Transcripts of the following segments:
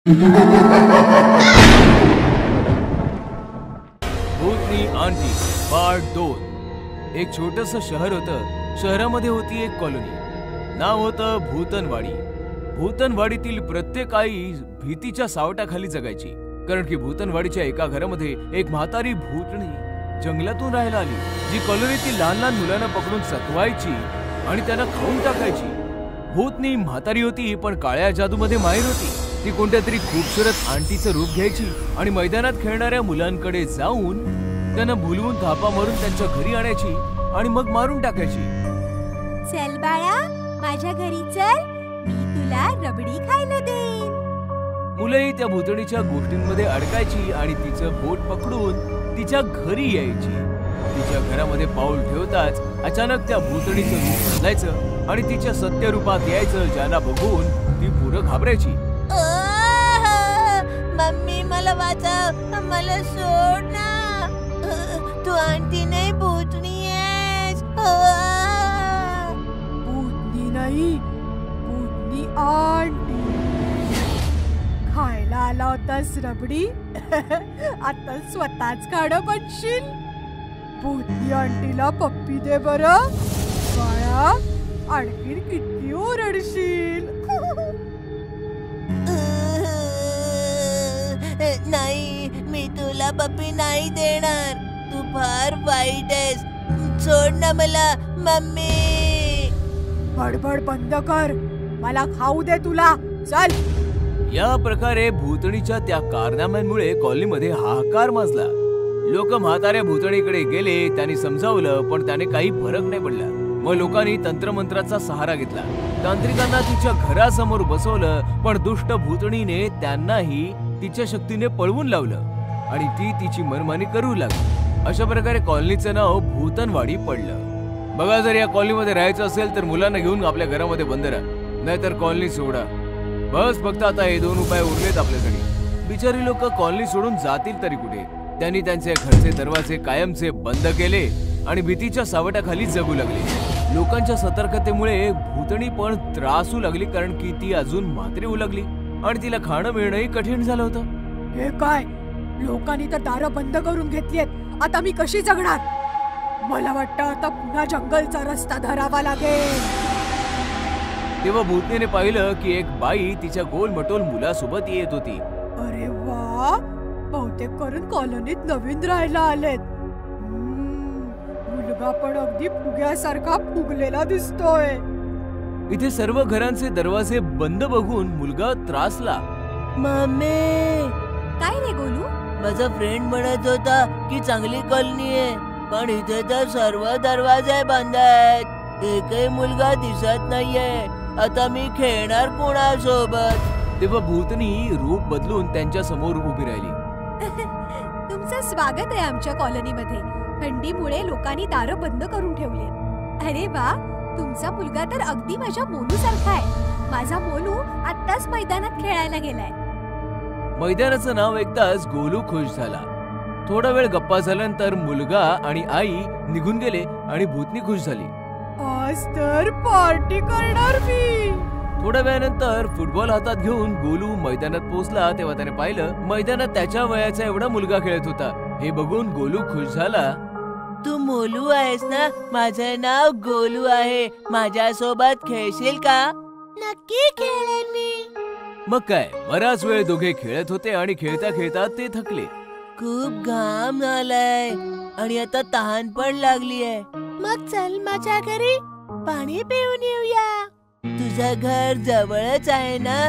भूतनी aunty part 2। एक छोटंसं शहर होतं। शहरामध्ये होती एक कॉलनी। नाव होतं भूतनवाडी। भूतनवाडीतील प्रत्येक आई भीतीच्या सावटाखाली जगायची, कारण की भूतनवाडीच्या एका घरामध्ये एक म्हातारी भूतणी जंगलातून राहायला आली, जी कॉलनीतील लहान लहान मुलांना पकडून सतवायची आणि त्यांना खाऊन टाकायची। भूतनी म्हातारी होती, पण काळ्या जादूमध्ये माहिर होती। ती कोणत्या तरी खूबसूरत आंटीचं रूप घ्यायची आणि मैदानात खेळणाऱ्या मुलांकडे जाऊन त्यांना भुलवून थापा मारून त्यांच्या घरी आणायची आणि मग मारून टाकायची। चल बाळा, माझ्या घरी चल, मी तुला रबडी खायला देईन। मुलंही त्या भूतणीच्या गोष्टींमध्ये अडकायची आणि तिचं बोट पकडून तिच्या घरी यायची। तिच्या घरामध्ये पाऊल ठेवताच अचानक त्या भूतणीचं रूप बदलायचं आणि तिच्या सत्य रूपात यायचं, ज्यांना बघून ती पुरं घाबरायची। मम्मी, मला वाचव, मला सोड ना, तू आंटी नाही भूतनी आहेस। भूतनी नाही, भूतनी आंटी। खायला आला होतास रबडी, आता स्वतःच खाणं बनशील। भूतनी आंटीला पप्पी दे बरं बाळा, आणखीन किती ओरडशील। नाही, मी तुला पप्पी नाही देणार, तू फार वाईट आहेस, सोड ना मला मम्मी। बडबड बंद कर, मला खाऊ दे तुला, चल। या प्रकारे भूतणीच्या त्या कारनाम्यांमुळे कॉलनीमध्ये हाहाकार माजला। लोक म्हाताऱ्या भूतणीकडे गेले, त्यांनी समजावलं, पण त्याने काही फरक नाही पडला। मग लोकांनी तंत्रमंत्राचा सहारा घेतला। तांत्रिकांना तिच्या घरासमोर बसवलं, पण दुष्ट भूतणीने त्यांनाही तिच्या शक्तीने पळवून लावलं आणि ती तिची मनमानी करू लागली। अशा प्रकारे कॉलनीचं नाव भूतनवाडी पडलं। बघा, जर या कॉलनीमध्ये राहायचं असेल तर मुलांना घेऊन आपल्या घरामध्ये बंद राहा, नाहीतर कॉलनी सोडा। बस फक्त आता हे 2 उपाय उरलेत आपल्याकडे। बिचारी लोक कॉलनी सोडून जातील तरी कुठे? त्यांनी त्यांचे घरचे दरवाजे कायमचे बंद केले आणि भीतीच्या सावटाखाली जगू लागले। लोकांच्या सतर्कतेमुळे भूतणी पण त्रासू लागली, कारण की ती अजून म्हातारी होऊ लागली आणि तिला खाणं मिळणंही कठीण झालं होतं। हे काय, लोकांनी तर दारं बंद करून घेतलीत, आता मी कशी जगणार? मला वाटतं आता पुन्हा जंगलचा रस्ता धरावा लागेल। तेव्हा भूतनीने पाहिलं की एक बाई तिच्या गोलमटोल मुलासोबत येत होती। अरे वा, बहुतेक करून कॉलनीत नवीन राहायला आलेत। मुलगा पण अगदी फुग्यासारखा फुगलेला दिसतोय। इथे सर्व घरांचे दरवाजे बंद बघून मुलगा त्रासला। मम्मी, काय रे गोलू? माझा फ्रेंड म्हणत होता की चांगली कॉलनी आहे, पण इथे तर सर्व दरवाजे बंद आहेत, एकही मुलगा दिसत नाहीये, आता मी खेळणार कोणासोबत? तेव्हा भूतनी रूप बदलून त्यांच्या समोर उभी राहिली। तुमचं स्वागत आहे आमच्या कॉलनीमध्ये। थंडीमुळे लोकांनी दारं बंद करून ठेवले। अरे वा, तुमचा मुलगा तर अगदी माझ्या मोलू सारखा आहे। माझा मोलू आत्ताच मैदानात खेळायला गेलाय। मैदानाचं नाव ऐकताच गोलू खुश झाला। थोडा वेळ गप्पा झाल्यानंतर मुलगा आणि आई निघून गेले आणि भूतनी खुश झाली। आज तर पार्टी करणार मी। थोड्या वेळानंतर फुटबॉल हातात घेऊन गोलू मैदानात पोहोचला, तेव्हा त्याने पाहिलं मैदानात त्याच्या वयाचा एवढा मुलगा खेळत होता। हे बघून गोलू खुश झाला। तू मोलू आहेस ना? माझं नाव गोलू आहे, माझ्यासोबत खेळशील का? नक्की खेळेन मी। मग काय, बराच वेळ दोघे खेळत होते आणि खेळता खेळता ते थकले। खूप घाम आलाय आणि आता तहान पण लागलीये, मग चल माझ्या घरी पाणी पिऊन येऊया। तुझं घर जवळच आहे ना?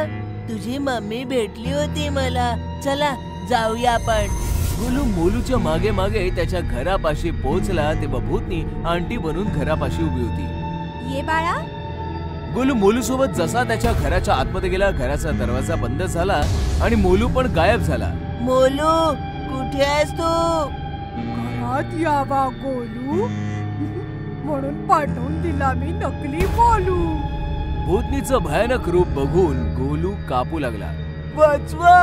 तुझी मम्मी भेटली होती मला, चला जाऊया आपण। गोलू मोलूच्या मागे मागे त्याच्या घरापाशी पोहोचला, तेव्हा भूतनी आंटी बनून घरापाशी उभी होती। ये बाळा। गोलू मोलू सोबत जसा त्याच्या घराच्या आतमध्ये गेला, घराचा दरवाजा बंद झाला आणि मोलू पण गायब झाला। मोलू, कुठे आहेस तू? घरात यावा गोलू म्हणून पाठवून दिला मी नकली मोलू। भूतनीचं भयानक रूप बघून गोलू कापू लागला। वाचवा,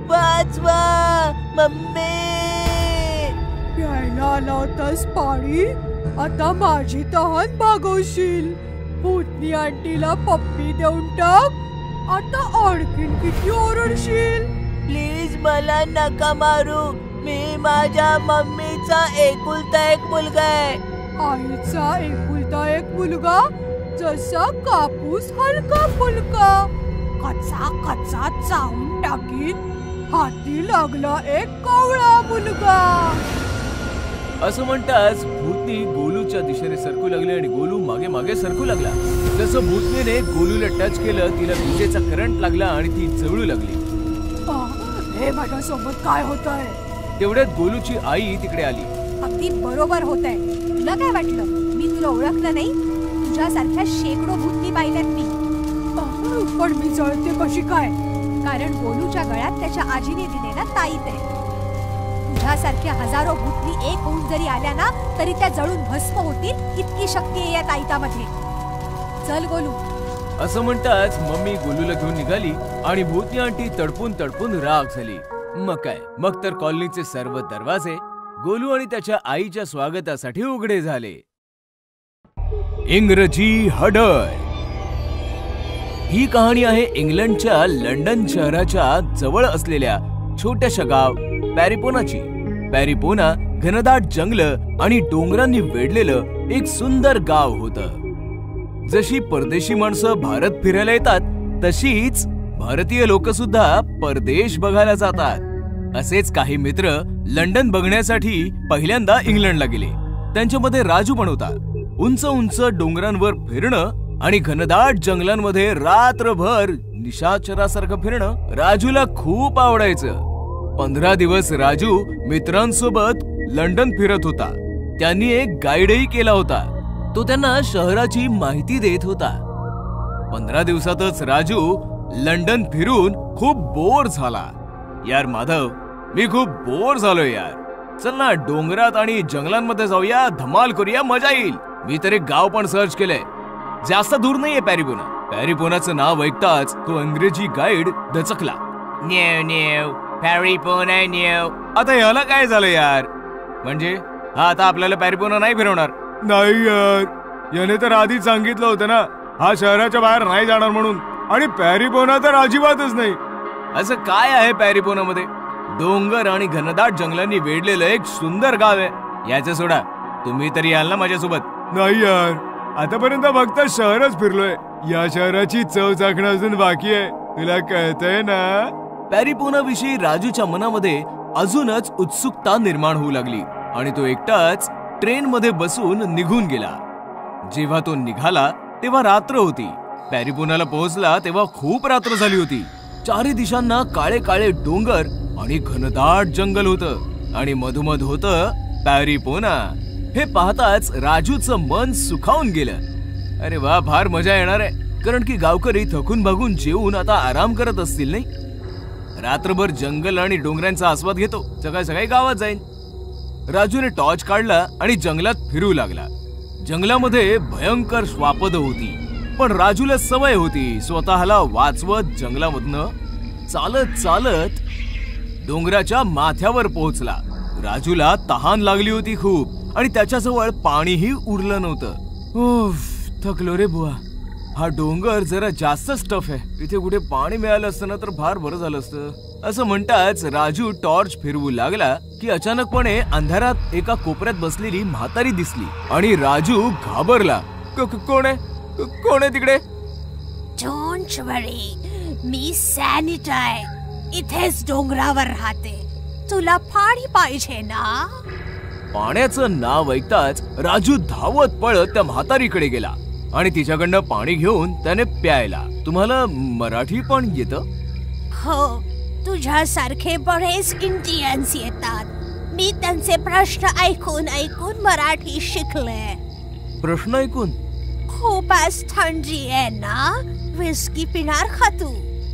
वाचवा मम्मी। प्यायला आला होतास पाणी, आता माझी तहान भागवशील। भूतनी आंटीला पप्पी देऊन टाक, आता आणखीन किती ओरडशील? प्लीज मला नका मारू. मी माझ्या मम्मीचा एकुलता एक मुलगा आहे. आईचा एकुलता एक मुलगा, जसा कापूस हलका फुलका, कचा कचा चावून टाकीन, हाती लागला एक कावळा मुलगा. असं म्हणताच भूतनी गोलूच्या दिशेने सरकू लागली आणि गोलू मागे मागे सरकू लागला. जसं भूतनीने गोलूला टच केलं, तिला विजेचा करंट लागला आणि ती जळू लागली. हे माझ्यासोबत काय होतंय? तेवढ्यात गोलूची आई तिकडे आली. अगदी बरोबर होतंय. तुला काय वाटलं मी तुला ओळखलं नाही? तुझ्यासारख्या शेकडो भूतनी पाहिल्यात मी. पण मी जळते कशी काय? कारण गोलूच्या गळ्यात त्याच्या आजीने दिलेला ताईत आहे. तुझ्यासारख्या हजारो भूतनी एक होऊन जरी आल्या ना, तरी त्या जळून भस्म होतील इतकी शक्ती आहे या ताईतामध्ये. चल गोलू. असं म्हणताच मम्मी गोलूला घेऊन निघाली आणि भूतनी आंटी तडपून तडपून राग झाली. मग काय, मग तर कॉलनीचे सर्व दरवाजे गोलू आणि त्याच्या आईच्या स्वागतासाठी उघडे झाले. इंग्रजी हडळ. ही कहाणी आहे इंग्लंडच्या लंडन शहराच्या जवळ असलेल्या छोट्याशा गाव पॅरिपोनाची. पॅरिपोना घनदाट जंगल आणि डोंगरांनी वेढलेलं एक सुंदर गाव होतं. जशी परदेशी माणसं भारत फिरायला येतात, तशीच भारतीय लोक सुद्धा परदेश बघायला जातात. असेच काही मित्र लंडन बघण्यासाठी पहिल्यांदा इंग्लंडला गेले. त्यांच्यामध्ये राजू पण होता. उंच उंच डोंगरांवर फिरणं आणि घनदाट जंगलांमध्ये रात्रभर निशाचरासारखं फिरणं राजूला खूप आवडायचं. 15 दिवस राजू मित्रांसोबत लंडन फिरत होता. त्यांनी एक गाईडही केला होता. तो त्यांना शहराची माहिती देत होता. 15 दिवसातच राजू लंडन फिरून खूप बोर झाला. यार माधव, मी खूप बोर झालोय यार. चल ना डोंगरात आणि जंगलांमध्ये जाऊया, धमाल करूया, मजा येईल. मी तर एक गाव पण सर्च केलंय, जास्त दूर नाहीये पॅरिपोना. पॅरिपोनाचं नाव ऐकताच तो इंग्रजी गाईड दचकला. न्यू न्यू पॅरिपोना न्यू. आता याला काय झालं यार? म्हणजे हा आता आपल्याला पॅरिपोना नाही फिरवणार? नाही यार, याने तर आधीच सांगितलं होतं ना हा शहराच्या बाहेर नाही जाणार म्हणून. आणि पॅरिपोना तर अजिबातच नाही. असं काय आहे पॅरिपोनामध्ये? डोंगर आणि घनदाट जंगलांनी वेढलेलं एक सुंदर गाव आहे. याचं सोडा, तुम्ही तरी याल ना माझ्यासोबत? नाही यार, आतापर्यंत फक्त शहरच फिरलोय. या शहराची चव चाखणं अजून बाकी आहे. तुला कळतंय ना? पॅरिपोना विषयी राजूच्या मनामध्ये अजूनच उत्सुकता निर्माण होऊ लागली आणि तो एकटाच ट्रेन मध्ये बसून निघून गेला. जेव्हा तो निघाला तेव्हा रात्र होती. पॅरिपोनाला पोहोचला तेव्हा खूप रात्र झाली होती. चारी दिशांना काळे काळे डोंगर आणि घनदाट जंगल होतं आणि मधोमध होतं पॅरिपोना. हे पाहताच राजूचं मन सुखावून गेलं. अरे वा, फार मजा येणार आहे. कारण की गावकरी थकून भागून जेवून आता आराम करत असतील नाही. रात्रभर जंगल आणि डोंगरांचा आस्वाद घेतो, सकाळी सकाळी गावात जाईन. राजूने टॉर्च काढला आणि जंगलात फिरू लागला. जंगलामध्ये भयंकर श्वापद होती, पण राजूला सवय होती स्वतःला वाचवत जंगलामधनं चालत चालत डोंगराच्या माथ्यावर पोहोचला. राजूला तहान लागली होती खूप आणि त्याच्याजवळ पाणीही उरलं नव्हतं. उफ, थकलो रे बुवा. हा डोंगर जरा जास्तच टफ आहे. इथे कुठे पाणी मिळालं असतं ना तर फार बरं झालं असतं. असं म्हणताच राजू टॉर्च फिरवू लागला की अचानकपणे अंधारात एका कोपऱ्यात बसलेली म्हातारी दिसली आणि राजू घाबरला. कोण आहे तिकडे? डोंट वरी, मी सॅनिटा आहे. इथेच डोंगरावर राहते. तुला पाणी पाहिजे ना? पाण्याचं नाव ऐकताच राजू धावत पळत त्या म्हातारीकडे गेला आणि तिच्याकडनं पाणी घेऊन त्याने प्यायला. तुम्हाला मराठी पण येतं? हो, तुझ्यासारखे बरेच इंडियन्स येतात. मी त्यांचे प्रश्न ऐकून ऐकून मराठी शिकले. प्रश्न ऐकून? खूपच थंडी आहे ना, विस्की पिणार का तू?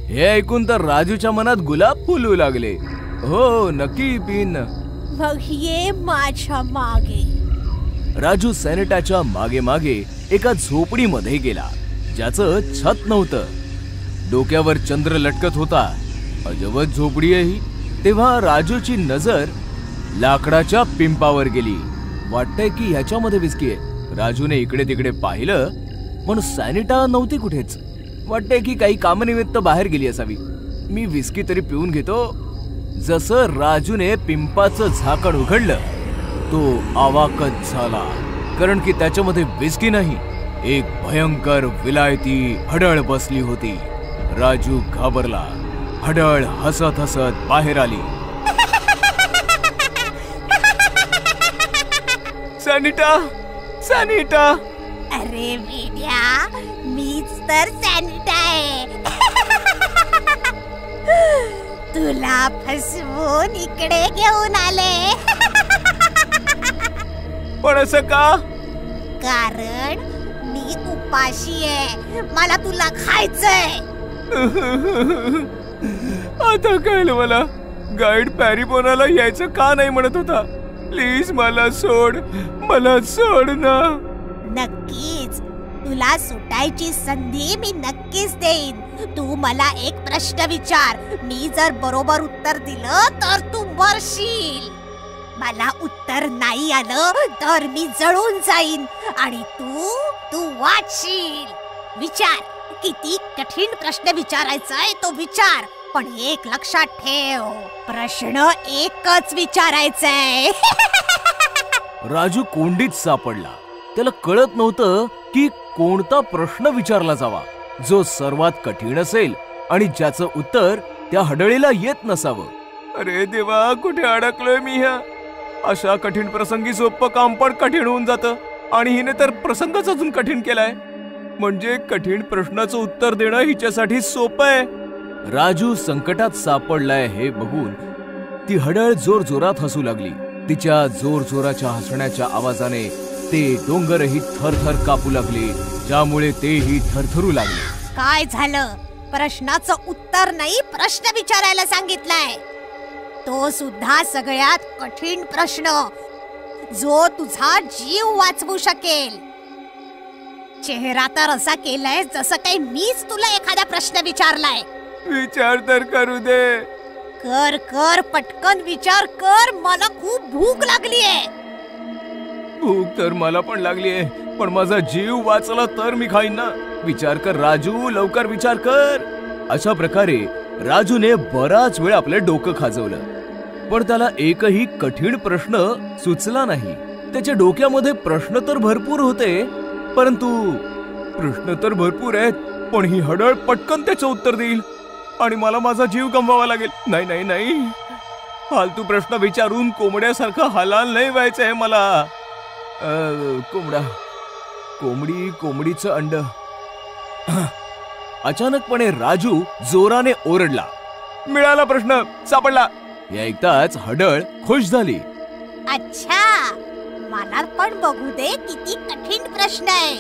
हे ऐकून तर राजूच्या मनात गुलाब फुलू लागले. हो, नक्की पिन. मग ये माझ्या मागे. राजू सॅनिटाच्या मागे मागे एका झोपडीमध्ये गेला, ज्याचं छत नव्हतं. डोक्यावर चंद्र लटकत होता. अजबच झोपडी आहे ही. तेव्हा राजूची नजर लाकडाच्या पिंपावर गेली. वाटतंय की ह्याच्यामध्ये विस्की आहे. राजूने इकडे तिकडे पाहिलं, पण सॅनिटा नव्हती कुठेच. वाटतंय की काही कामनिमित्त बाहेर गेली असावी. मी विस्की तरी पिऊन घेतो. जसं राजूने पिंपाचं झाकण उघडलं तो अवाकच झाला, कारण की त्याच्यामध्ये विस्की नाही, एक भयंकर विलायती हडळ बसली होती. राजू घाबरला. हडळ हसत हसत बाहेर आली. सॅनिटा, सॅनिटा. अरे वीड्या, मीच तर सॅनिटा आहे. तुला फसवून इकडे घेऊन आले. पण असं का? कारण मी उपाशी आहे, मला तुला खायचंय. आता कळलं मला. गाईड पॅरीपोनाला यायचं का नाही म्हणत होता. प्लीज मला सोड, मला सोड ना. नक्कीच, तुला सुटायची संधी मी नक्कीच देईन. तू मला एक प्रश्न विचार. मी जर बरोबर उत्तर दिलं तर तू मरशील. मला उत्तर नाही आलं तर मी जळून जाईन आणि तू वाचशील. विचार, किती कठीण प्रश्न विचारायचा आहे तो विचार. पण एक लक्षात ठेव, प्रश्न एकच विचारायचाय. राजू कोंडीत सापडला. त्याला कळत नव्हतं की कोणता प्रश्न विचारला जावा जो सर्वात कठीण असेल आणि ज्याचं उत्तर त्या हडळीला येत नसावं. अरे देवा, कुठे अडकलोय मी ह्या. अशा कठीण प्रसंगी सोपं काम पण कठीण होऊन जातं आणि हिने तर प्रसंगच अजून कठीण केलाय. म्हणजे कठीण प्रश्नाचं उत्तर देणं हिच्यासाठी सोपं आहे. राजू संकटात सापडलाय हे बघून ती हडळ जोर जोरात हसू लागली. तिच्या जोर जोराच्या हसण्याच्या आवाजाने ते डोंगरही थरथर कापू लागले, ज्यामुळे तेही थरथरू लागले. काय झालं? प्रश्नाचं उत्तर नाही, प्रश्न विचारायला सांगितलाय. तो सुद्धा सगळ्यात कठीण प्रश्न, जो तुझा जीव वाचवू शकेल. चेहरा तर असा केलाय जसं काही मीच तुला एखादा प्रश्न विचारलाय. विचार तर करू दे. कर कर, पटकन विचार कर. मला खूप भूक लागलीये. भूक तर मला पण लागलीये, पण माझा जीव वाचला तर मी खाईन ना. विचार कर राजू, लवकर विचार कर. अशा प्रकारे राजूने बराच वेळ आपले डोकं खाजवलं, पण त्याला एकही कठीण प्रश्न सुचला नाही. त्याच्या डोक्यामध्ये प्रश्न तर भरपूर होते, परंतु प्रश्न तर भरपूर आहेत, पण ही हडळ पटकन त्याचं उत्तर देईल आणि मला माझा जीव गमवावा लागेल. नाही नाही नाही, फालतू प्रश्न विचारून कोंबड्यासारखं हलाल नाही व्हायचं आहे मला. कोंबडीचं अंड. अचानकपणे राजू जोराने ओरडला. मिळाला, प्रश्न सापडला. हे ऐकताच हडळ खुश झाली. अच्छा, मला पण बघू दे किती कठीण प्रश्न आहे.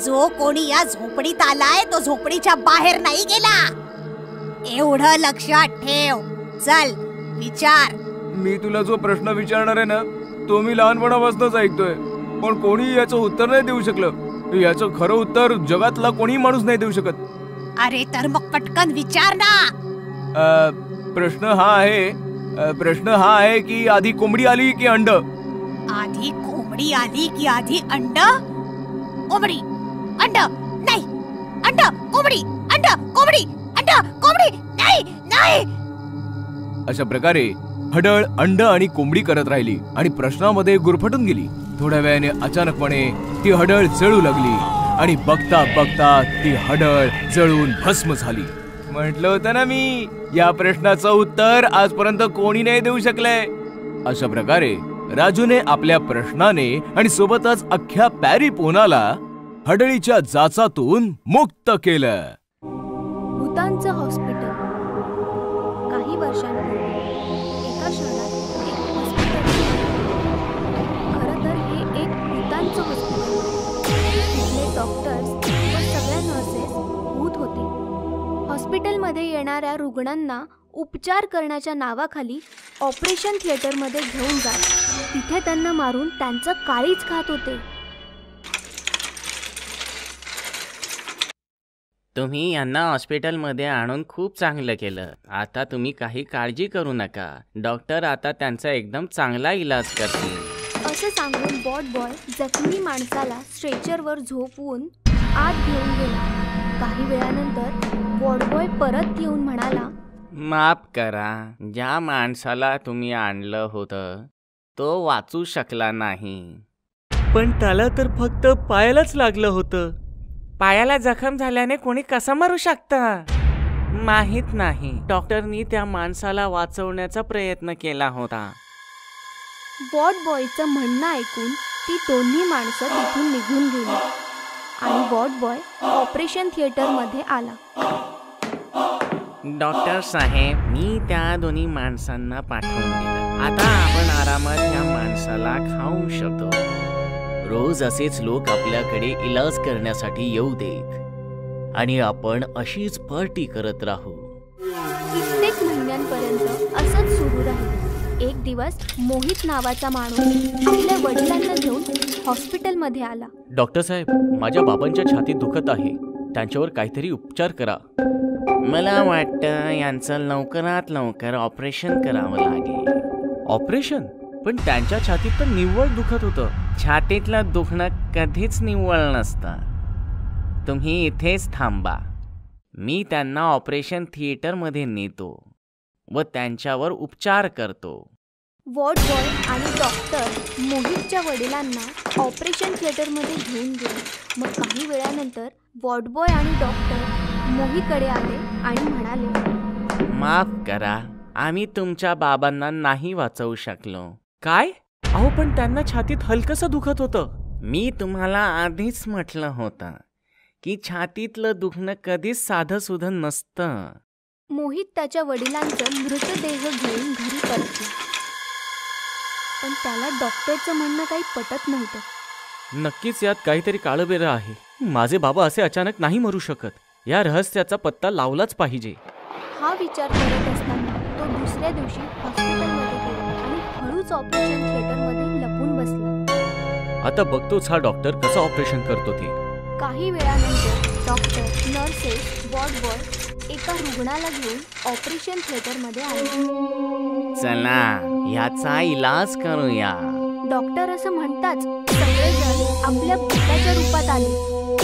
जो कोणी या झोपडीत आलाय तो झोपडीच्या बाहेर नाही गेला, एवढं लक्षात ठेव. चल विचार. मी तुला जो प्रश्न विचारणार आहे ना, तो मी लहानपणापासूनच ऐकतोय, पण कोणी याचं उत्तर नाही देऊ शकलं. याचं खरं उत्तर जगातला कोणी माणूस नाही देऊ शकत. अरे तर मग पटकन विचार ना. प्रश्न हा आहे की आधी कोंबडी आली की अंड? आधी कोंबडी आली की आधी अंड? कोंबडी, अंड, नाही, अंड, कोंबडी, अंड, कोंबडी, अंड, कोंबडी, नाही, नाही. अशा प्रकारे हडळ अंड आणि कोंबडी करत राहिली आणि प्रश्नामध्ये गुरफटून गेली. थोड्या वेळाने अचानकपणे ती हडळ जळू लागली आणि बघता बघता ती हडळ जळून भस्म झाली. म्हटलं होतं ना मी, या प्रश्नाचं उत्तर आजपर्यंत कोणी नाही देऊ शकलंय. अशा प्रकारे राजूने आपल्या प्रश्नाने आणि सोबतच अख्ख्या पॅरीपोनाला हडळीच्या जाचातून मुक्त केलं. भूतांचं हॉस्पिटल. काही वर्षांपूर्वी एका शहरात एक हॉस्पिटल. खरं तर हे एक भूतांचं हॉस्पिटल. तिथले डॉक्टर्स व सगळ्या नर्सेस भूत होते. हॉस्पिटलमध्ये येणाऱ्या रुग्णांना उपचार करण्याच्या नावाखाली ऑपरेशन थिएटरमध्ये घेऊन जात तिथे त्यांना मारून त्यांचं काळीज खात होते. तुम्ही यांना हॉस्पिटलमध्ये आणून खूप चांगलं केलं. आता तुम्ही काही काळजी करू नका. डॉक्टर आता त्यांचा एकदम चांगला इलाज करतील. असं सांगून बॉट बॉय जखमी माणसाला स्ट्रेचरवर झोपवून आत घेऊन गेला. काही वेळानंतर वॉर्डबॉय परत येऊन म्हणाला, माफ करा, ज्या माणसाला तुम्ही आणलं होतं तो वाचू शकला नाही. पण त्याला तर फक्त पायालाच लागलं होतं. पायाला जखम झाल्याने कोणी कसं मरू शकतं माहित नाही. डॉक्टरनी त्या माणसाला वाचवण्याचा प्रयत्न केला होता. वॉर्डबॉयचं म्हणणं ऐकून ती दोन्ही माणसं तिथून निघून गेली आणि वॉर्डबॉय ऑपरेशन थिएटरमध्ये आला. डॉक्टर साहेब, मी त्या दोन्ही माणसांना पाठवून दिलं. आता आपण आरामात त्या माणसाला खाऊ शकतो. रोज असेच लोक आपल्याकडे इलाज करण्यासाठी येऊ देत आणि आपण अशीच पार्टी करत राहू. कित्येक महिन्यांपर्यंत असंच सुरू राहिलं. एक दिवस मोहित नावाचा माणूस आपल्या वडिलांना घेऊन हॉस्पिटलमध्ये आला. डॉक्टर साहेब, माझ्या बाबांच्या छातीत दुखत आहे, त्यांच्यावर काहीतरी उपचार करा. मला वाटतं यांचं लवकरात लवकर ऑपरेशन करावं लागेल. ऑपरेशन? पण त्यांच्या छातीत तर निव्वळ दुखत होतं. छातीतलं दुखणं कधीच निव्वळ नसतं. तुम्ही इथेच थांबा, मी त्यांना ऑपरेशन थिएटरमध्ये नेतो व त्यांच्यावर उपचार करतो. वॉर्डबॉय आणि डॉक्टर मोहितच्या वडिलांना ऑपरेशन थिएटरमध्ये घेऊन गेले. मग काही वेळानंतर वॉर्डबॉय आणि डॉक्टर मोहितकडे आले आणि म्हणाले, माफ करा, आम्ही तुमच्या बाबांना नाही वाचवू शकलो. काय? अहो, पण त्यांना छातीत हलकसं दुखत होतं. मी तुम्हाला आधीच म्हटलं होतं की छातीतलं दुखणं कधीच साधं सुधं नसतं. मोहित त्याच्या वडिलांचा मृतदेह घेऊन घरी परतला. पण त्याला डॉक्टरचं म्हणणं काही पटत नव्हतं. नक्कीच यात काहीतरी काळबेरं आहे. माझे बाबा असे अचानक नाही मरू शकत. या रहस्याचा पत्ता लावलाच पाहिजे. हा विचार करत असताना तो दुसऱ्या दिवशी हॉस्पिटलमध्ये गेला आणि हळूच ऑपरेशन थिएटरमध्ये लपून बसला. आता बघतोच हा डॉक्टर कसं ऑपरेशन करतो ते. काही वेळानंतर डॉक्टर, नर्सेस, वॉर्डबॉय एका रुग्णाला घेऊन ऑपरेशन थिएटरमध्ये आले. चला याचा इलाज करूया. डॉक्टर असं म्हणताच सगळेजण आपल्या भूताच्या रूपात आले.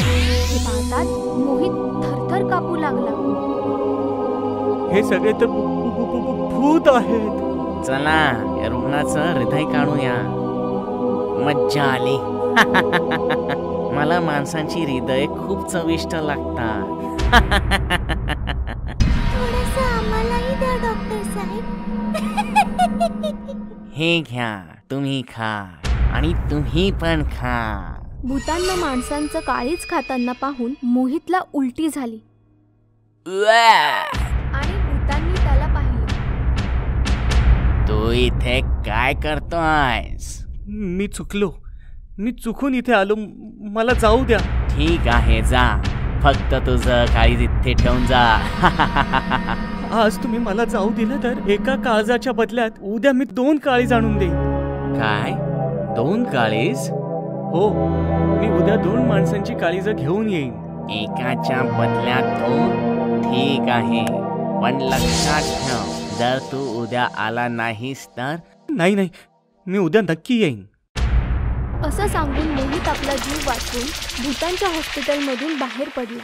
हे पाहतात मोहित थरथर कापू लागला. हे सगळे तर भूत आहेत. चला या रुग्णाचं हृदय काढूया. मज्जा आली. मला माणसांची हृदय खूप चविष्ट लागतात. थोडंसं आम्हालाही द्या डॉक्टर साहेब. हे घ्या, तुम्ही खा आणि तुम्ही पण खा. भूतांना माणसांचं काळीच खाताना पाहून मोहितला उलटी झाली आणि भूतांनी त्याला पाहिलं. तू इथे काय करतोयस? मी चुकून इथे आलो. मला जाऊ द्या. ठीक आहे, जा. फक्त तुझं काळीज इथे ठेवून जा. आज तुम्ही मला जाऊ दिलं तर एका काळजाच्या बदल्यात उद्या मी 2 काळीज आणून देईन. काय? 2 काळीज? हो, मी उद्या 2 माणसांची काळीज घेऊन येईन. एकाच्या बदल्यात 2? ठीक आहे, पण लक्षात ठेव, जर तू उद्या आला नाहीस तर. नाही, मी उद्या नक्की येईन. असं सांगून मोहित आपला जीव वाचवून भूतांच्या हॉस्पिटलमधून बाहेर पडला.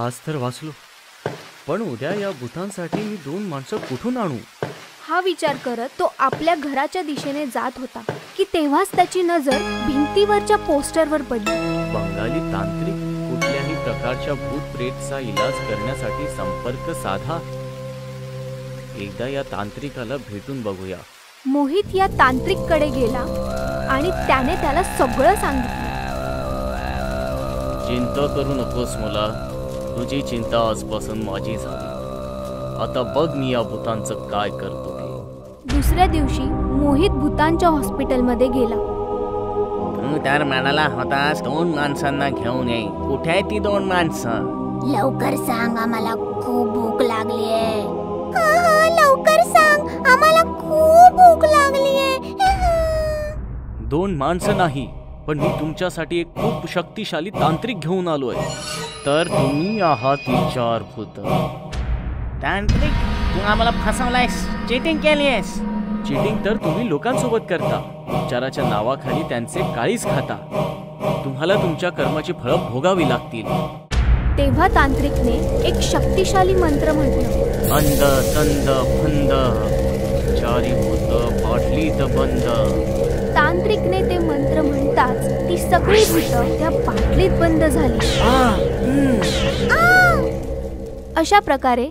आज तर वाचलो, पण उद्या या भूतांसाठी मी 2 माणसं कुठून आणू? हा विचार करत तो आपल्या घराच्या दिशेने जात होता की तेव्हाच त्याची नजर भिंतीवरच्या पोस्टरवर पडली. बंगाली तांत्रिक, कुठल्याही प्रकारच्या भूत प्रेतचा इलाज करण्यासाठी संपर्क साधा. एकदा या तांत्रिकाला भेटून बघूया. मोहित या तांत्रिककडे गेला आणि त्याने त्याला सगळं सांगितलं. चिंता करू नकोस मुला, तुझी चिंता आजपासून माझी झाली. आता बघ मी या भूतांचं काय करतो ते. दुसऱ्या दिवशी मोहित भूतांच्या हॉस्पिटलमध्ये गेला. तू तर म्हणाला होतास 2 माणसांना घेऊन ये. कुठे आहे ती 2 माणसं? लवकर सांग, आम्हाला खूप भूक लागली आहे. लवकर सांग, आम्हाला खूप भूक लागली आहे. 2 माणसं नाही, पण मी तुमच्यासाठी एक खूप शक्तिशाली तांत्रिक घेऊन आलोय. तर तुम्ही आहात 4 भूत. तांत्रिक, तू आम्हाला फसवलायस, चीटिंग केलीयस. चीटिंग तर तुम्ही लोकांसोबत करता. उपचाराच्या नावाखाली त्यांचे काळीज खाता. तुम्हाला तुमच्या कर्माची फळं भोगावी लागतील. तेव्हा तांत्रिकने एक शक्तिशाली मंत्र म्हटलं. अंध तंद फंद चारी भूत बाटलीत बंद. तांत्रिकने ते मंत्र म्हणताच ती सगळी भूतं त्या बाटलीत बंद झाली. अशा प्रकारे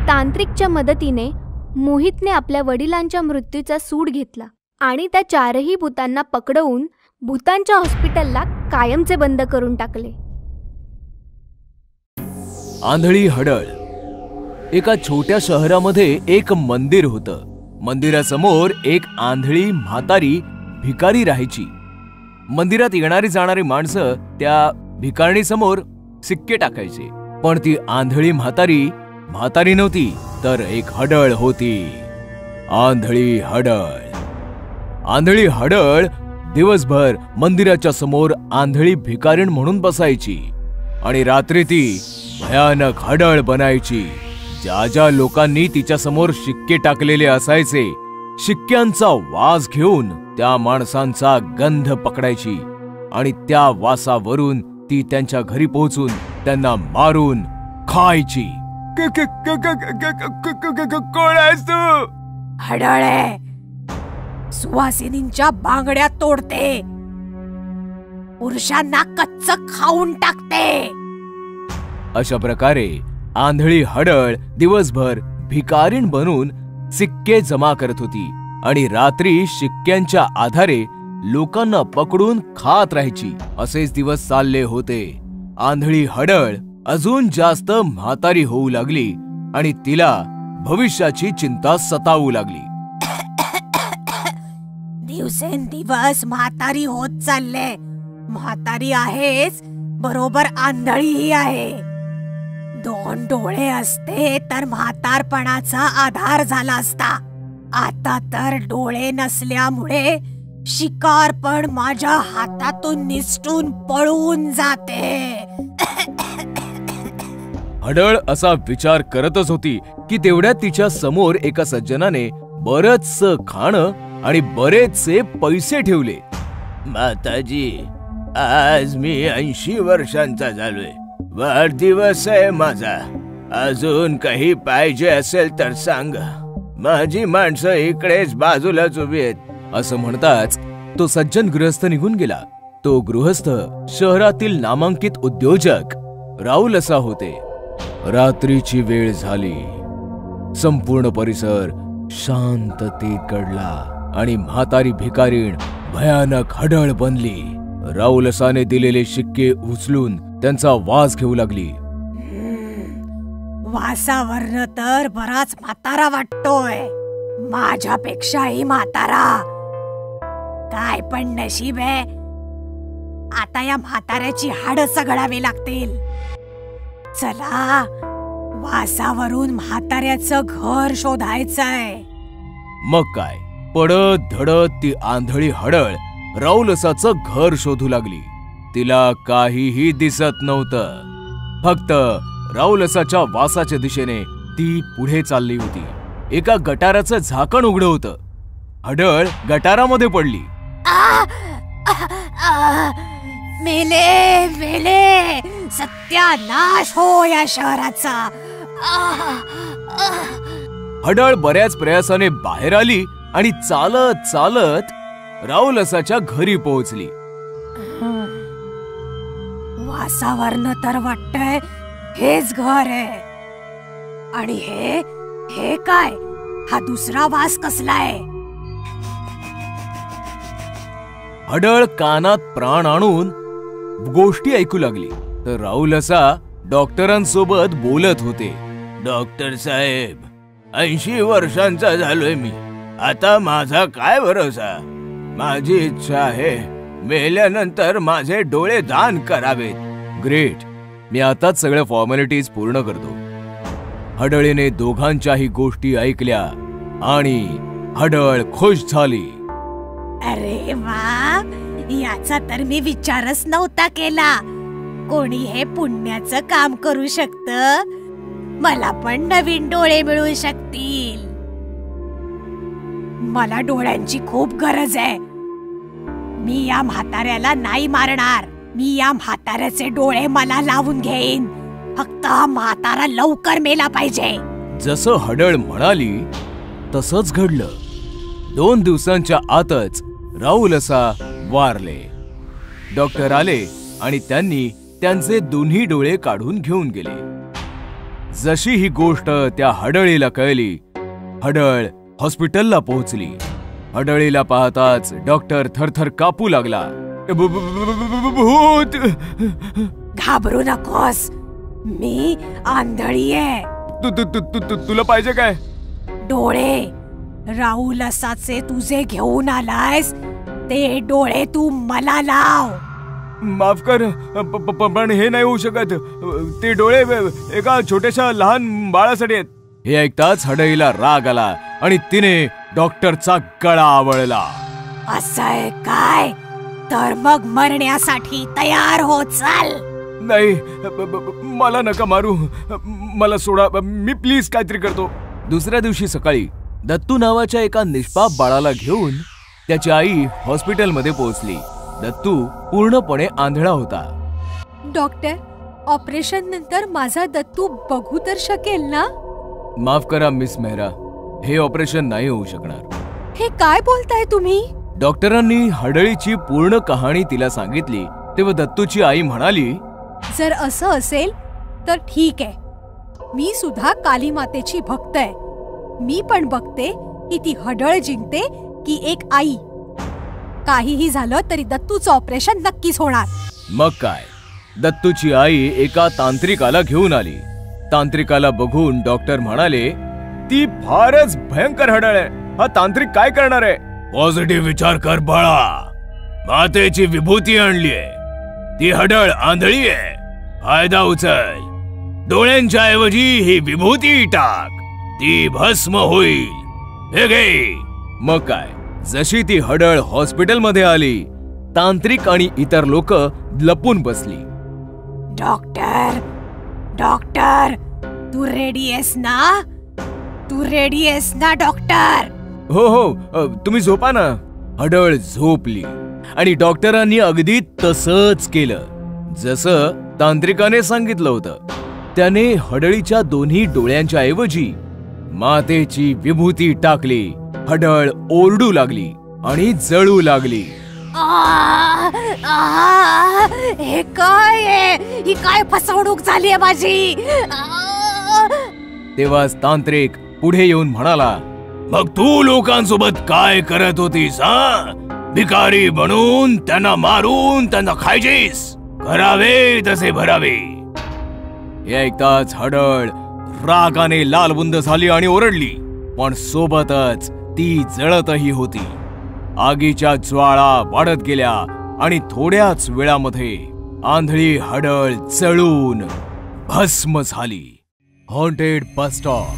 तांत्रिकच्या मदतीने मोहितने आपल्या वडिलांच्या मृत्यूचा सूड घेतला आणि त्या चारही भूतांना पकडवून भूतांच्या हॉस्पिटलला कायमचे बंद करून टाकले. आंधळी हडळ. एका छोट्या शहरामध्ये एक मंदिर होतं. मंदिरासमोर एक आंधळी म्हातारी भिकारी राहायची. मंदिरात येणारी जाणारी माणसं त्या भिकारणीसमोर सिक्के टाकायचे. पण ती आंधळी म्हातारी नव्हती, तर एक हडळ होती. आंधळी हडळ दिवसभर मंदिराच्या समोर आंधळी भिकारीण म्हणून बसायची आणि रात्री ती भयानक हडळ बनायची. ज्या लोकांनी तिच्या समोर शिक्के टाकलेले असायचे, शिक्क्यांचा वास घेऊन त्या माणसांचा गंध पकडायची आणि त्या वासावरून ती त्यांच्या घरी पोहोचून त्यांना मारून खायची. कोण आहेस तू? हडळे, सुवासिनींच्या बांगड्या तोडते, पुरुषांना कच्च खाऊन टाकते. अशा प्रकारे आंधळी हडळ दिवसभर भिकारीण बनून सिक्के जमा करत होती आणि रात्री शिक्क्यांच्या आधारे लोकांना पकडून खात राहायची. असेच दिवस चालले होते. आंधळी हडळ अजून जास्त म्हातारी होऊ लागली आणि तिला भविष्याची चिंता सतावू लागली. दिवसेंदिवस म्हातारी होत चालले. म्हातारी आहेच, बरोबर आंधळीही आहे. 2 डोळे असते तर म्हातारपणाचा आधार झाला असता. आता तर डोळे नसल्यामुळे शिकार पण माझ्या हातातून निसटून पळून जाते. हडळ असा विचार करतच होती की तेवढ्यात तिच्या समोर एका सज्जनाने बरंचसं खाणं आणि बरेचसे पैसे ठेवले. माताजी, आज मी 80 वर्षांचा झालोय. वाढदिवस आहे माझा. अजून काही पाहिजे असेल तर सांग. माझी माणसं इकडेच बाजूलाच उभी आहेत. असं म्हणताच तो सज्जन गृहस्थ निघून गेला. तो गृहस्थ शहरातील नामांकित उद्योजक राहुल असा होते. रात्रीची वेळ झाली. संपूर्ण परिसर शांततेत गडला आणि म्हातारी भिकारीण भयानक हडळ बनली. राहुल असाने दिलेले शिक्के उचलून त्यांचा वास घेऊ लागली. वासावरनं तर बराच म्हातारा वाटतोय. माझ्यापेक्षाही म्हातारा. काय पण नशीब आहे. आता या म्हाताऱ्याची हाडं सगळावी लागतील. चला, वासावरून म्हाताऱ्याचं घर शोधायचंय. मग काय, पडत धडत ती आंधळी हडळ राहुलसाचं घर शोधू लागली. तिला काहीही दिसत नव्हतं. फक्त राहुलसाच्या वासाच्या दिशेने ती पुढे चालली होती. एका गटाराचं झाकण उघडं होतं. हडळ गटारामध्ये पडली. मेले मेले, सत्यानाश हो या शहराचा. हडळ बऱ्याच प्रयासाने बाहेर आली आणि चालत चालत राहुलसाच्या घरी पोहोचली. वासावरनं तर वाटतंय हेच घर आहे. आणि हे काय? हा दुसरा वास कसलाय? हडळ कानात प्राण आणून गोष्टी ऐकू लागली तर राहुलसा डॉक्टरांसोबत बोलत होते. डॉक्टर साहेब, 80 वर्षांचा झालोय मी. आता माझा काय भरोसा. माझी इच्छा आहे मेल्यानंतर माझे डोळे दान करावेत. ग्रेट, मी आताच सगळ्या फॉर्मॅलिटीज पूर्ण करतो. हडळीने दोघांच्याही गोष्टी ऐकल्या आणि हडळ खुश झाली. अरे वा, याचा तर मी विचारच नव्हता केला. कोणी हे पुण्याचं काम करू शकतं. मला पण नवीन डोळे मिळू शकतील. मला डोळ्यांची खूप गरज आहे. मी या म्हाताऱ्याला नाही मारणार. मी या म्हाताऱ्याचे डोळे मला लावून घेईन. फक्त म्हातारा लवकर मेला पाहिजे. जसं हडळ म्हणाली तसंच घडलं. 2 दिवसांच्या आतच राहुल असा वारले. डॉक्टर आले आणि त्यांनी त्यांचे दोन्ही डोळे काढून घेऊन गेले. जशी ही गोष्ट त्या हडळीला कळली, हडळ हॉस्पिटलला पोहोचली. हडळीला पाहताच डॉक्टर थरथर कापू लागला. भूत! घाबरू नकोस, मी आंधळी आहे. तुला पाहिजे काय? डोळे. राहुल असाचे तुझे घेऊन आलायस, ते डोळे तू मला लाव. माफ कर, पण हे नाही होऊ शकत. ते डोळे एका छोट्याशा लहान बाळासाठी आहेत. हे ऐकताच हडळीला राग आला आणि तिने डॉक्टरचा गळा आवळला. असं आहे काय? तर मग मरण्यासाठी तयार हो, चल. नाही, मला नका मारू, मला सोडा, मी प्लीज काहीतरी करतो. दुसऱ्या दिवशी सकाळी दत्तू नावाच्या एका निष्पाप बाळाला घेऊन त्याची आई हॉस्पिटलमध्ये पोहोचली. दत्तू पूर्णपणे आंधळा होता. डॉक्टर, ऑपरेशन नंतर माझा दत्तू बघू तर शकेल ना? माफ करा मिस मेहरा, हे ऑपरेशन नाही होऊ शकणार. हे काय बोलताय तुम्ही? डॉक्टरांनी हडळीची पूर्ण कहाणी तिला सांगितली तेव्हा दत्तूची आई म्हणाली, जर असं असेल तर ठीक आहे. मी सुद्धा काली मातेची भक्त आहे. मी पण बघते की ती हडळ जिंकते की एक आई. काहीही झालं तरी दत्तूचं ऑपरेशन नक्कीच होणार. मग काय, दत्तूची आई एका तांत्रिकाला घेऊन आली. तांत्रिकाला बघून डॉक्टर म्हणाले, ती फारच भयंकर हडळ आहे. हा तांत्रिक काय करणार आहे? पॉझिटिव्ह विचार कर बाळा, मातेची विभूती आणली आहे. ती हडळ आंधळी आहे, फायदा उचल. डोळ्यांच्या ऐवजी ही विभूती टाक, ती भस्म होईल. हे घे. मग काय, जशी ती हडळ हॉस्पिटलमध्ये आली, तांत्रिक आणि इतर लोक लपून बसली. डॉक्टर, डॉक्टर, तू रेडी आहेस ना? तू रेडी आहेस ना डॉक्टर? हो हो, तुम्ही झोपा ना. हडळ झोपली आणि डॉक्टरांनी अगदी तसंच केलं जसं तांत्रिकाने सांगितलं होतं. त्याने हडळीच्या दोन्ही डोळ्यांच्या ऐवजी मातेची विभूती टाकली. हडळ ओरडू लागली आणि जळू लागली. हे काय आहे? ही काय फसवणूक झाली आहे माझी? तेव्हाच तांत्रिक पुढे येऊन म्हणाला, मग तू लोकांसोबत काय करत होतीस? भिकारी बनून त्यांना मारून त्यांना खायचीस? करावे तसे भरावे. हे ऐकताच हडळ रागाने लालबुंद झाली आणि ओरडली, पण सोबतच ती जळतही होती. आगीच्या ज्वाळा वाढत गेल्या आणि थोड्याच वेळामध्ये आंधळी हडळ जळून भस्म झाली. Haunted bus stop.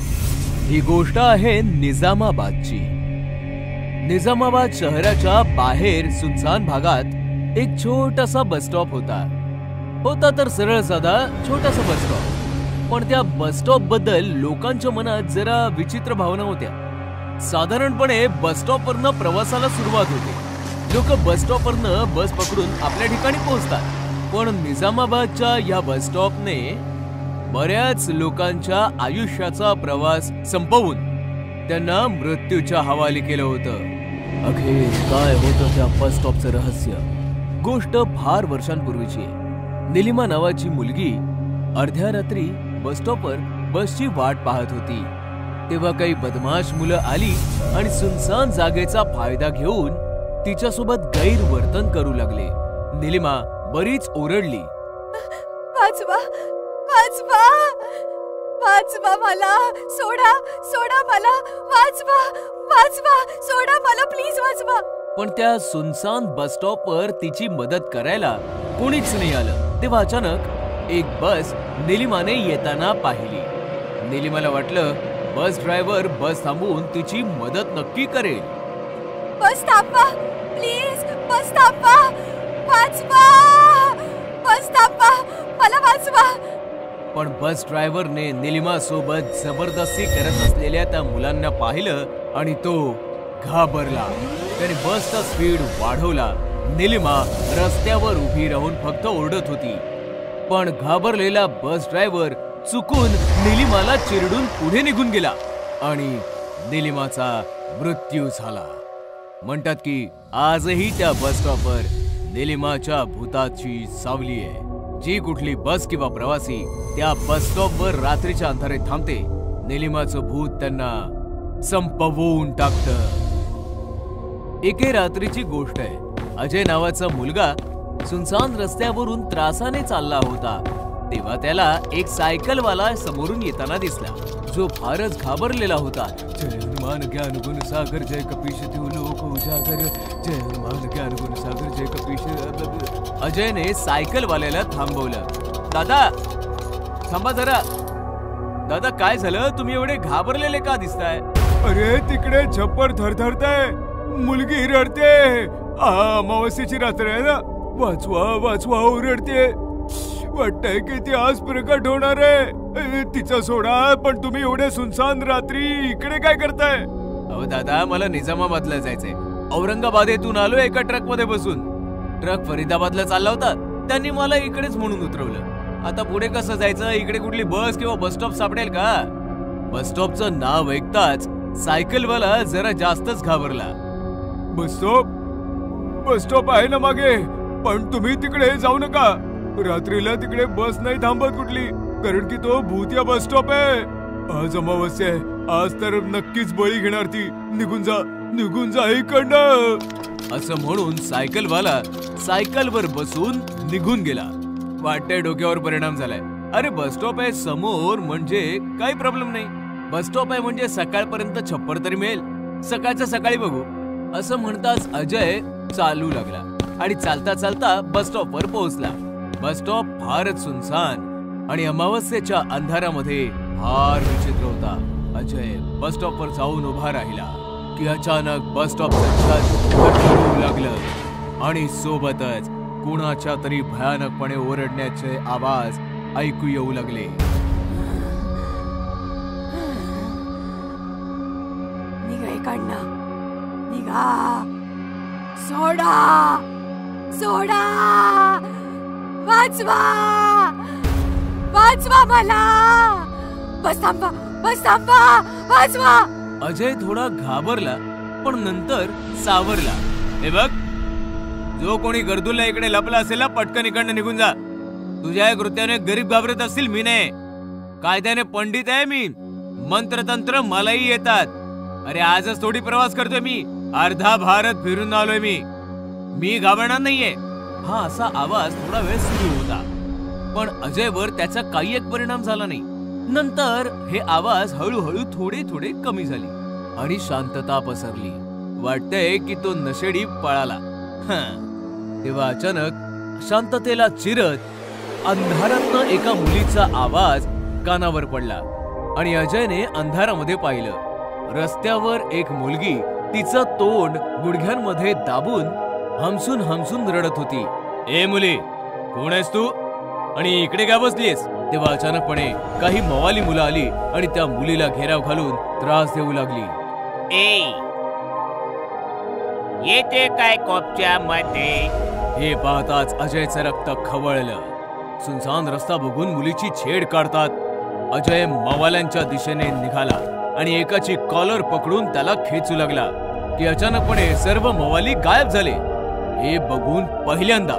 ही गोष्ट आहे निजामाबादची. निजामाबाद शहराच्या बाहेर सुनसान भागात एक छोटासा बस स्टॉप होता तर सरळ साधा छोटासा बस स्टॉप. पण त्या बस स्टॉप बद्दल लोकांच्या मनात जरा विचित्र भावना होत्या. साधारणपणे बस स्टॉपवरनं प्रवासाला सुरुवात होते. लोक बस स्टॉपवरनं बस पकडून आपल्या ठिकाणी पोहोचतात. पण निजामाबादच्या या बस स्टॉपने बऱ्याच लोकांच्या आयुष्याचा प्रवास संपवून त्यांना मृत्यूच्या हवाली केलं होतं. अखेर काय होतं त्या बस स्टॉपचं रहस्य? गोष्ट फार वर्षांपूर्वीची आहे. निलिमा नावाची मुलगी अर्ध्या रात्री बस स्टॉपवर बसची वाट पाहत होती. तेव्हा काही बदमाश मुलं आली आणि सुनसान जागेचा फायदा घेऊन तिच्यासोबत गैरवर्तन करू लागले. निलिमा बरीच ओरडली, वाचवा, वाचवा, वाचवा मला, सोडा, सोडा मला, वाचवा, वाचवा, सोडा मला, प्लीज वाचवा. पण त्या सुनसान बस स्टॉपवर तिची मदत करायला कोणीच नाही आलं. तेव्हा अचानक एक बस निलिमाने येताना पाहिली. निलिमाला वाटलं बस ड्रायव्हर बस थांबवून तिची मदत नक्की करेल. बस थांबवा, प्लीज, बस थांबवा, वाचवा, बस थांबवा, मला वाचवा. पण बस ड्रायव्हरने निलिमा सोबत जबरदस्ती करत असलेल्या त्या मुलांना पाहिलं आणि तो घाबरला. त्याने बसचा स्पीड वाढवला. निलिमा रस्त्यावर उभी राहून फक्त ओरडत होती, पण घाबरलेला बस ड्रायव्हर चुकून निलिमाला चिरडून पुढे निघून गेला आणि निलिमाचा मृत्यू झाला. म्हणतात की आजही त्या बस स्टॉपवर निलिमाच्या भूताची सावली आहे. जी कुठली बस किंवा प्रवासी त्या बस स्टॉपवर रात्रीच्या अंधारात थांबते, निलिमाचं भूत त्यांना संपवून टाकतं. एके रात्रीची गोष्ट आहे. अजय नावाचा मुलगा सुनसान रस्त्यावरून त्रासाने चालला होता. तेव्हा त्याला एक सायकलवाला समोरून येताना दिसला, जो फारच घाबरलेला होता. जय हनुमान ज्ञान गुण सागर जय कपीश देव लोक उजागर, जय हनुमान ज्ञान गुण सागर जय कपीश. अजयने सायकलवाल्याला थांबवलं. दादा थांबा जरा. दादा काय झालं? तुम्ही एवढे घाबरलेले का दिसताय? अरे तिकडे छप्पर थरथरतंय, मुलगी रडते. अमावस्येची रात्र आहे ना, वाचवा वाचवा ओरडते. वाटतंय की ती आज प्रकट होणार आहे. तिचा सोडा, पण तुम्ही एवढे सुनसान रात्री इकडे काय करताय? अहो दादा, मला निजामाबादला जायचंय. औरंगाबादेतून आलो एका ट्रक मध्ये बसून. ट्रक फरीदाबादला चालला होता, त्यांनी मला इकडेच म्हणून उतरवलं. आता पुढे कसं जायचं? इकडे कुठली बस किंवा बस स्टॉप सापडेल का? बस स्टॉपचं नाव ऐकताच सायकलवाला जरा जास्तच घाबरला. बस स्टॉप आहे ना मागे, पण तुम्ही तिकडे जाऊ नका. रात्रीला तिकडे बस नाही थांबत कुठली, कारण की तो भूत या बस स्टॉप आहे. आज अमावस्या आहे, आज तर नक्कीच बळी घेणार ती. निघून जा इकडनं. असं म्हणून सायकलवाला सायकलवर बसून निघून गेला. वाटतंय डोक्यावर परिणाम झालाय. अरे बस स्टॉप आहे समोर म्हणजे काही प्रॉब्लेम नाही. बस स्टॉप आहे म्हणजे सकाळपर्यंत छप्पर तरी मिळेल. सकाळच्या सकाळी बघू. असं म्हणताच अजय चालू लागला आणि चालता चालता बस स्टॉपवर पोहोचला. बस स्टॉप फारच सुनसान आणि अमावस्येच्या अंधारामध्ये फार विचित्र होता. अजय बस स्टॉपवर जाऊन उभा राहिला की अचानक बस स्टॉपचं लागलं आणि सोबतच कुणाच्या तरी भयानकपणे ओरडण्याचे आवाज ऐकू येऊ लागले. निघा इकडनं, निघा. सोडा सोडा, वाचवा वाचवा मला. बस थांबा, बस थांबा, वाचवा. अजय थोडा घाबरला पण नंतर सावरला. हे बघ, जो कोणी गर्दूला इकडे लपला असेल ना, पटकन इकडनं निघून जा. तुझ्या या कृत्याने गरीब घाबरत असतील, मी नाही. कायद्याने पंडित आहे मी. मंत्रतंत्र मलाही येतात. अरे आजच थोडी प्रवास करतोय मी, अर्धा भारत फिरून आलोय मी घाबरणार नाहीये. हा असा आवाज थोडा वेळ सुरू होता, पण अजयवर त्याचा काही एक परिणाम झाला नाही. नंतर हे आवाज हळूहळू थोडे कमी झाली आणि शांतता पसरली. वाटतंय की तो नशेडी पळाला. तेव्हा अचानक शांततेला चिरत अंधारातनं एका मुलीचा आवाज कानावर पडला आणि अजयने अंधारामध्ये पाहिलं. रस्त्यावर एक मुलगी तिचं तोंड गुडघ्यांमध्ये दाबून हमसून रडत होती. ए मुली, कोण आहेस तू आणि इकडे का बसलीस? तेव्हा अचानकपणे काही मवाली मुलं आली आणि त्या मुलीला घेराव घालून त्रास देऊ लागली. येते काय कोपच्या मध्ये? हे पाहताच अजयचं रक्त खवळलं. सुनसान रस्ता बघून मुलीची छेड काढतात. अजय मवाल्यांच्या दिशेने निघाला आणि एकाची कॉलर पकडून त्याला खेचू लागला की अचानकपणे सर्व मवाली गायब झाले. हे बघून पहिल्यांदा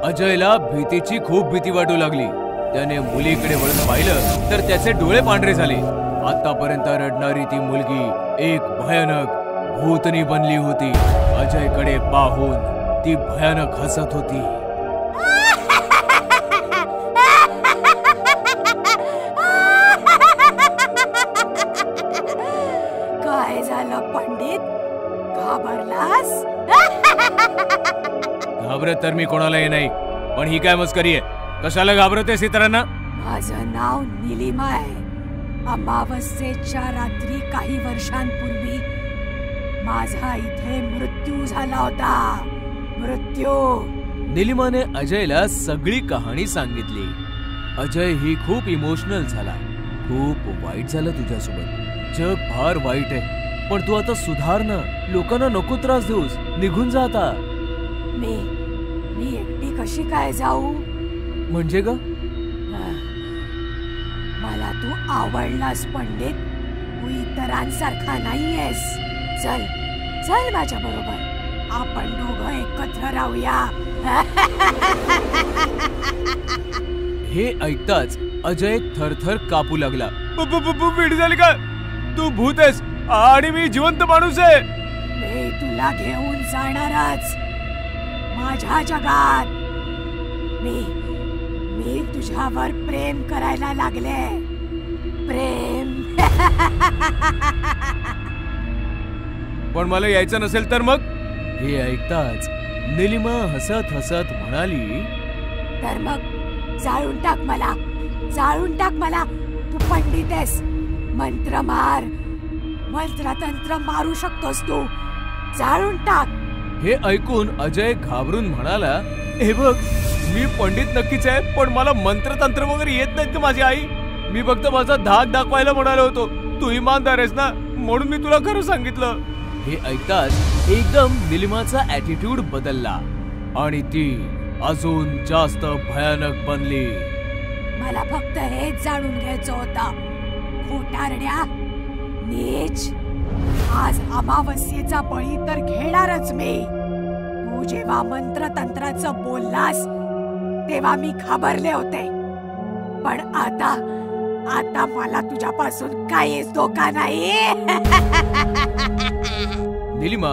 अजयला भीतीची खूप भीती वाटू लागली. त्याने मुलीकडे वळून पाहिलं तर त्याचे डोळे पांढरे झाले. आतापर्यंत रडणारी ती मुलगी एक भयानक भूतनी बनली होती. अजयकडे पाहून ती भयानक हसत होती. काय झालं पंडित, घाबरलास? घाबरत तर मी कोणालाही नाही, पण ही काय मस्करी आहे? कशाला घाबरतेस इतरांना? माझं नाव निलिमा आहे. अमावस्येच्या रात्री काही वर्षांपूर्वी माझा इथे मृत्यू झाला होता. मृत्यू. निलिमाने अजयला सगळी कहाणी सांगितली. अजय ही खूप इमोशनल झाला. खूप वाईट झालं तुझ्यासोबत. जग फार वाईट आहे, पण तू आता सुधार ना. लोकांना नको त्रास देऊस. निघून जा आता. मी एकटी कशी काय जाऊ? म्हणजे ग? मला तू आवडलास पंडित. तू इतरांसारखा नाहीयेस. चल चल माझ्या बरोबर, आपण दोघं एकत्र राहूया. हे ऐकताच अजय थरथर कापू लागला. वेडी झाली का? तू भूत आहेस आणि मी जिवंत माणूस आहे. मी तुला घेऊन जाणारच माझ्या जगात. मी तुझ्यावर प्रेम करायला लागले. प्रेम. पण मला यायचं नसेल तर मग? हे ऐकताच निलिमा हसत हसत म्हणाली, तर मग जाळून टाक मला, जाळून टाक मला. तू पंडित आहेस, मंत्र मार, मंत्रतंत्र मारू शकतोस तू. जाळून टाक. हे ऐकून अजय घाबरून म्हणाला, हे बघ, मी पंडित नक्कीच आहे, पण मला मंत्रतंत्र वगैरे येत नाहीत का माझी आई. मी फक्त माझा धाक दाखवायला म्हणालो होतो. तू इमानदार आहेस ना, म्हणून मी तुला खरं सांगितलं. हे ऐकताच एकदम निलिमाचा ॲटिट्यूड बदलला आणि ती अजून जास्त भयानक बनली. मला फक्त हेच जाणून घ्यायचं होतं, खोटारड्या, नीच. आज अमावस्येचा बळी तर घेणारच मी. तू जेव्हा मंत्रतंत्राचं बोललास तेव्हा मी घाबरले होते, पण आता मला तुझ्यापासून काहीच धोका नाही. निलिमा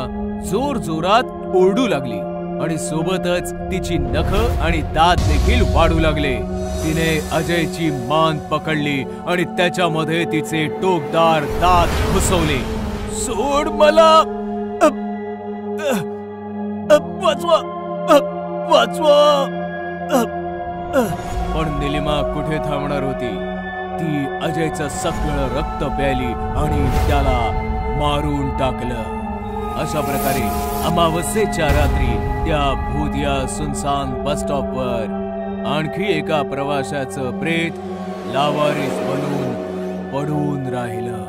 जोर जोरात ओरडू लागली आणि सोबतच तिची नख आणि दात देखील वाढू लागले. तिने अजयची मान पकडली आणि त्याच्यामध्ये तिचे टोकदार दात घुसवले. सोड मला, वाचवा, वाचवा. पण निलिमा कुठे थांबणार होती. ती अजयचं सगळं रक्त प्यायली आणि त्याला मारून टाकलं. अशा प्रकारे अमावस्येच्या रात्री त्या भूतिया सुनसान बस स्टॉपवर आणखी एका प्रवाशाचं प्रेत लावारिस बनून पडून राहिलं.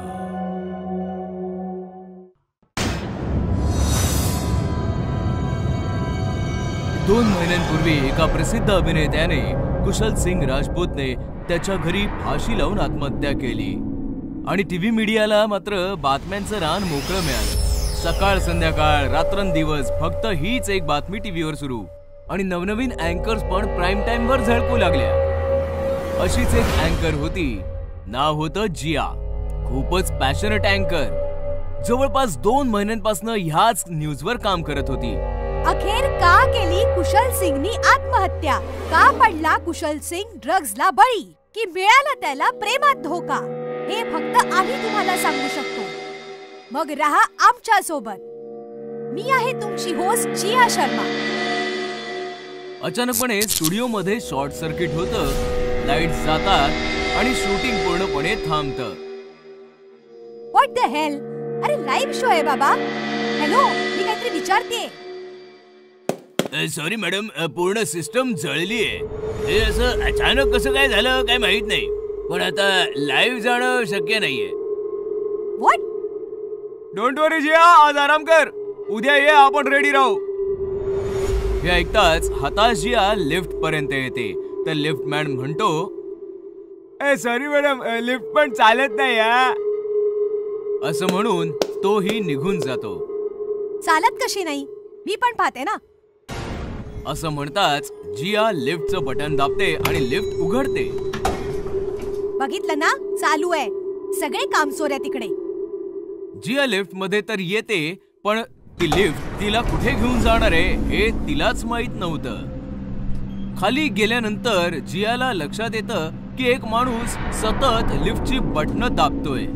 दोन महिन्यांपूर्वी एका प्रसिद्ध अभिनेत्याने कुशल सिंग राजपूतने त्याच्या घरी फाशी लावून आत्महत्या केली आणि टीव्ही मीडियाला मात्र बातम्यांचं रान मोकळं मिळालं. सकाळ संध्याकाळ रात्रंदिवस फक्त हीच एक बातमी टीव्हीवर सुरू आणि नवनवीन अँकर्स पण प्राईम टाइम वर झळकू लागल्या. अशीच एक अँकर होती, नाव होतं जिया. खूपच पॅशनेट अँकर. जवळपास 2 महिन्यांपासून ह्याच न्यूजवर काम करत होती. अखेर का केली कुशल सिंगनी आत्महत्या? का पडला कुशल सिंग ड्रग्जला बळी? की मिळाला त्याला प्रेमात धोका? हे फक्त आम्ही तुम्हाला सांगू शकतो. मग रहा आमच्या सोबत. मी आहे तुमची होस्ट जिया शर्मा. अचानकपणे स्टुडिओ मध्ये शॉर्ट सर्किट होतं. लाईट्स जातात आणि शूटिंग पूर्णपणे थांबतं. What the hell? अरे लाईव्ह शो आहे बाबा. हॅलो, मी काहीतरी विचारते. सॉरी मॅडम, पूर्ण सिस्टम जळली आहे. हे असं अचानक कसं काय झालं काय माहित नाही, पण आता लाईव्ह जाणं शक्य नाहीये. व्हॉट? डोंट वरी जिया, आज आराम कर. उद्या ये, आपण रेडी राहू. हे ऐकताच हताश जिया लिफ्ट पर्यंत येते. तर लिफ्ट मॅन म्हणतो, सॉरी मॅडम, लिफ्ट पण चालत नाही. असं म्हणून तोही निघून जातो. चालत कशी नाही? मी पण पाहते ना. असं म्हणताच जिया लिफ्टचं बटन दाबते आणि लिफ्ट उघडते. बघितलं ना, चालू आहे. सगळे कामचोर आहे तिकडे. जिया लिफ्ट मध्ये तर येते, पण ती लिफ्ट तिला कुठे घेऊन जाणार आहे हे तिलाच माहित नव्हतं. खाली गेल्यानंतर जियाला लक्षात येतं की एक माणूस सतत लिफ्टची बटणं दाबतोय.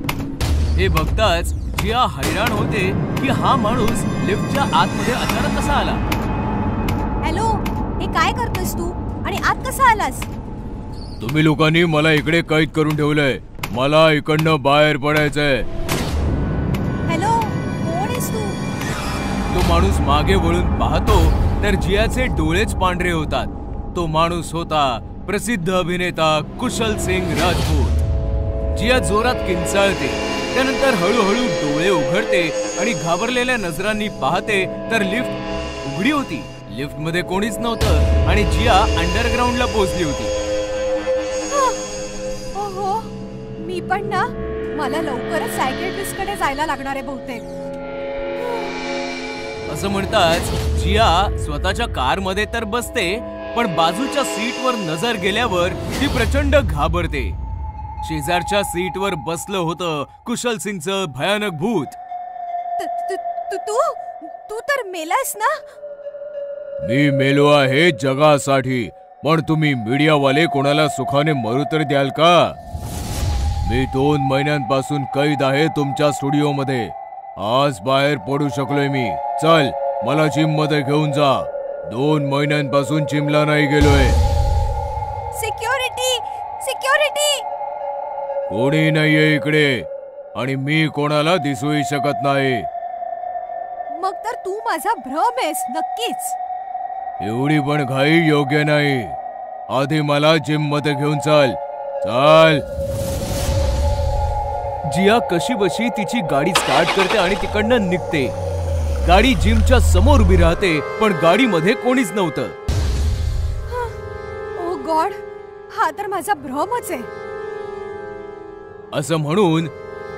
हे बघताच जिया हैराण होते की हा माणूस लिफ्टच्या आतमध्ये अचानक कसा आला. हॅलो, हे काय करतोस तू आणि आत कसा आलास? तुम्ही लोकांनी मला इकडे कैद करून ठेवलंय. मला इकडनं बाहेर पडायचंय. हॅलो, कोण आहेस तू? तो माणूस मागे वळून पाहतो तर जियाचे डोळेच पांढरे होतात. तो माणूस होता प्रसिद्ध अभिनेता कुशल सिंग राजपूत. जिया जोरात किंचाळते. त्यानंतर हळूहळू डोळे उघडते आणि घाबरलेल्या नजरांनी पाहते तर लिफ्ट उघडी होती. लिफ्ट मध्ये कोणीच नव्हतं आणि जिया अंडरग्राऊंडला पोहोचली होती. ओहो, पण ना मला लवकरच सायकियाट्रिस्ट कडे जायला लागणार आहे बहुतेक. असं म्हणताच जिया स्वतःच्या कारमध्ये तर बसते, पण बाजूच्या सीटवर नजर गेल्यावर ती प्रचंड घाबरते. शेजारच्या सीटवर बसलं होतं कुशल सिंगचं भयानक भूत. तू तर मेलास ना? मी मेलो आहे जगासाठी, पण तुम्ही मीडियावाले कोणाला सुखाने मरू तर द्याल का? मी 2 महिन्यांपासून कैद आहे तुमच्या स्टुडिओमध्ये. आज बाहेर पडू शकलोय मी. चल मला जिम मध्ये घेऊन जा. 2 महिन्यांपासून जिमला नाही गेलोय. Security security. कोणी नाहीये इकडे आणि मी कोणाला दिसूही शकत नाही. मग तर तू माझा भ्रम आहेस नक्कीच. एवढी पण घाई योग्य नाही. आधी मला जिम मध्ये घेऊन चल. चल. जिया कशी बशी तिची गाडी स्टार्ट करते आणि तिकडनं निघते. गाडी जिमच्या समोर उभी राहते, पण गाडीमध्ये कोणीच नव्हतं. ओ गॉड, हा तर माझा भ्रमच आहे. असं म्हणून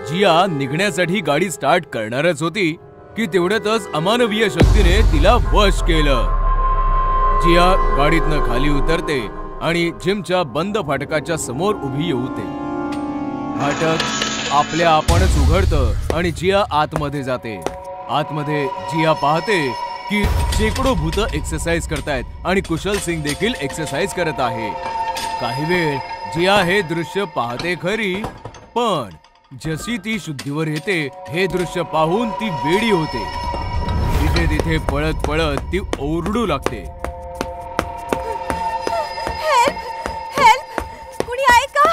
जिया निघण्यासाठी गाडी स्टार्ट करणारच होती की तेवढ्यातच अमानवीय शक्तीने तिला वश केलं. जिया गाडीतनं खाली उतरते आणि जिमच्या बंद फाटकाच्या समोर उभी होते. फाटक आपल्या आपणच उघडतं आणि जिया आतमध्ये जाते. आतमध्ये जिया पाहते की शेकडो भूत एक्सरसाइज करतायत आणि कुशल सिंग देखील एक्सरसाइज करत आहे. काही वेळ जिया हे दृश्य पाहते खरी, पण जशी ती शुद्धीवर येते हे दृश्य पाहून ती वेडी होते. तिथे तिथे पळत पळत ती ओरडू लागते. हेल्प हेल्प, कुणी आहे का?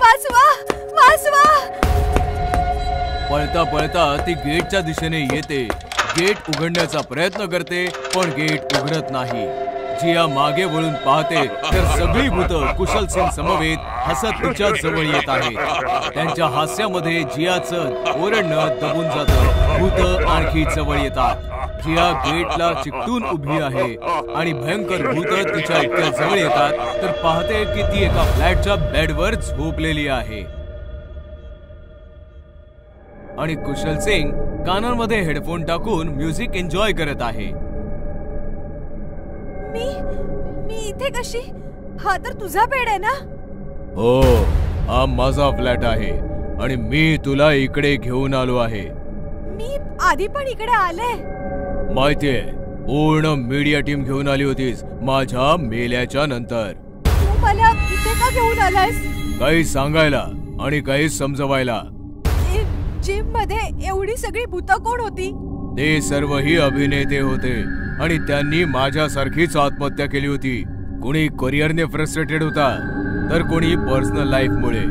वाचवा वाचवा. पळता पळता ती गेटच्या दिशेने येते. गेट उघडण्याचा प्रयत्न करते, पण गेट उघडत नाही. जिया मागे वळून पाहते तर सगळी भूत कुशल सिंग समवेत हसत तिच्या जवळ येत आहेत. त्यांच्या हास्यामध्ये जियाचं ओरडणं दबून जातं. भूत आणखी जवळ येतात. जिया गेटला चिकटून उभी आहे आणि भयंकर भूत तिच्या इतक्या जवळ येतात तर पाहते की ती एका फ्लॅटच्या बेडवर झोपलेली आहे आणि कुशल सिंग कानांमध्ये हेडफोन टाकून म्युझिक एन्जॉय करत आहे. मी इथे कशी? हा तर तुझा बेड आहे ना? हो, हा माझा फ्लॅट आहे आणि मी तुला इकडे घेऊन आलो आहे. मी आधी पण इकडे आले. माहितीये, पूर्ण मीडिया टीम घेऊन आली होतीस माझ्या मेल्याच्या नंतर. तू मला इथे का घेऊन आलायस? काही सांगायला आणि काही समजवायला. जिम मध्ये एवढी सगळी भूत कोण होती? ते सर्वही अभिनेते होते आणि त्यांनी माझ्यासारखीच आत्महत्या केली होती. कोणी करिअरने फ्रस्ट्रेटेड होता तर कोणी पर्सनल लाईफ मुळे.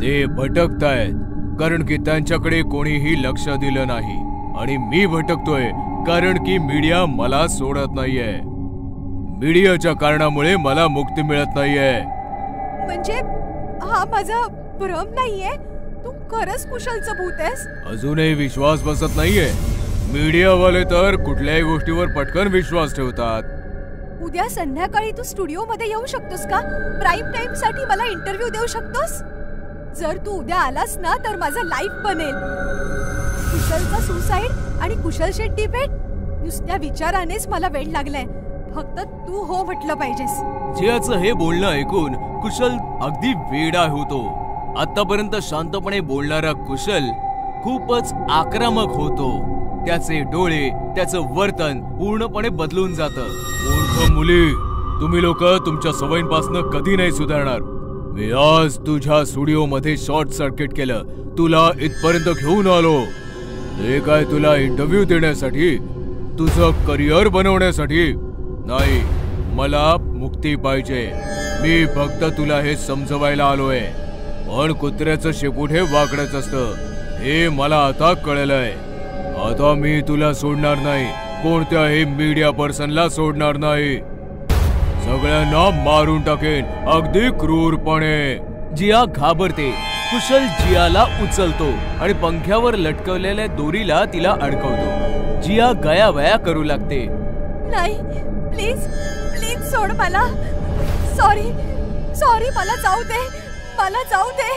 ते भटकतायत कारण की त्यांच्याकडे कोणीही लक्ष दिलं नाही आणि मी भटकतोय कारण की मीडिया मला सोडत नाहीये. मीडियाच्या कारणामुळे मला मुक्ती मिळत नाहीये. म्हणजे हा माझा भ्रम नाहीये? तू खरंच कुशलचं भूत आहेस? अजूनही विश्वास बसत नाहीये. मीडियावाले तर कुठल्याही गोष्टीवर पटकन विश्वास ठेवतात. उद्या संध्याकाळी तू स्टुडिओ मध्ये येऊ शकतोस का? प्राईम टाइम साठी मला इंटरव्ह्यू देऊ शकतोस? जर तू उद्या आलास ना तर माझं लाईफ बनेल. कुशलचा सुसाईड आणि कुशल शेट्टी भेट, नुसत्या विचारानेच मला वेळ लागलाय. फक्त तू हो म्हटलं पाहिजेस. जियाचं हे बोलणं ऐकून कुशल अगदी वेडा होतो. आतापर्यंत शांतपणे बोलणारा कुशल खूपच आक्रमक होतो. त्याचे डोळे, त्याचं वर्तन पूर्णपणे बदलून जातं. मूर्ख मुली, तुम्ही लोक तुमच्या सवयींपासून कधी नाही सुधारणार. मी आज तुझ्या स्टुडिओ मध्ये शॉर्ट सर्किट केलं. तुला इथपर्यंत घेऊन आलो. हे काय तुला इंटरव्ह्यू देण्यासाठी? तुझं करिअर बनवण्यासाठी नाही. मला मुक्ती पाहिजे. मी फक्त तुला हे समजवायला आलोय. पण कुत्र्याचं शेपूट हे वाकडच असतं हे मला आता कळलंय. आता मी तुला सोडणार नाही. कोणत्याही मीडिया पर्सनला सोडणार नाही. सगळ्यांना मारून टाकेन, अगदी क्रूरपणे. जिया घाबरते. कुशल जियाला उचलतो आणि पंख्यावर लटकवलेल्या दोरीला तिला अडकवतो. जिया गयावया करू लागते. नाही, प्लीज प्लीज सोड मला. सॉरी सॉरी, मला जाऊ दे, मला जाऊ दे.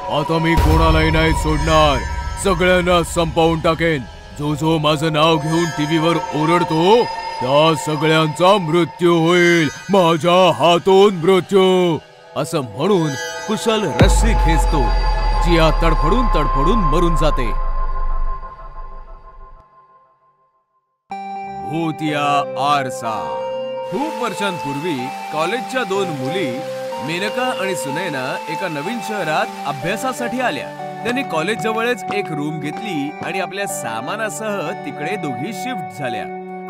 आता मी कोणालाही नाही सोडणार, सगळ्यांना संपवून टाकेन. जो जो माझं नाव घेऊन टीव्हीवर ओरडतो त्या सगळ्यांचा मृत्यू होईल, माझ्या हातून मृत्यू. असं म्हणून कुशल रस्सी खेचतो. जिया तडफडून तडफडून मरून जाते. भूतिया आरसा. खूप वर्षांपूर्वी कॉलेजच्या 2 मुली मेनका आणि सुनैना एका नवीन शहरात अभ्यासासाठी आल्या. त्यांनी कॉलेज जवळच एक रूम घेतली आणि आपल्या सामानासह तिकडे दोघी शिफ्ट झाल्या.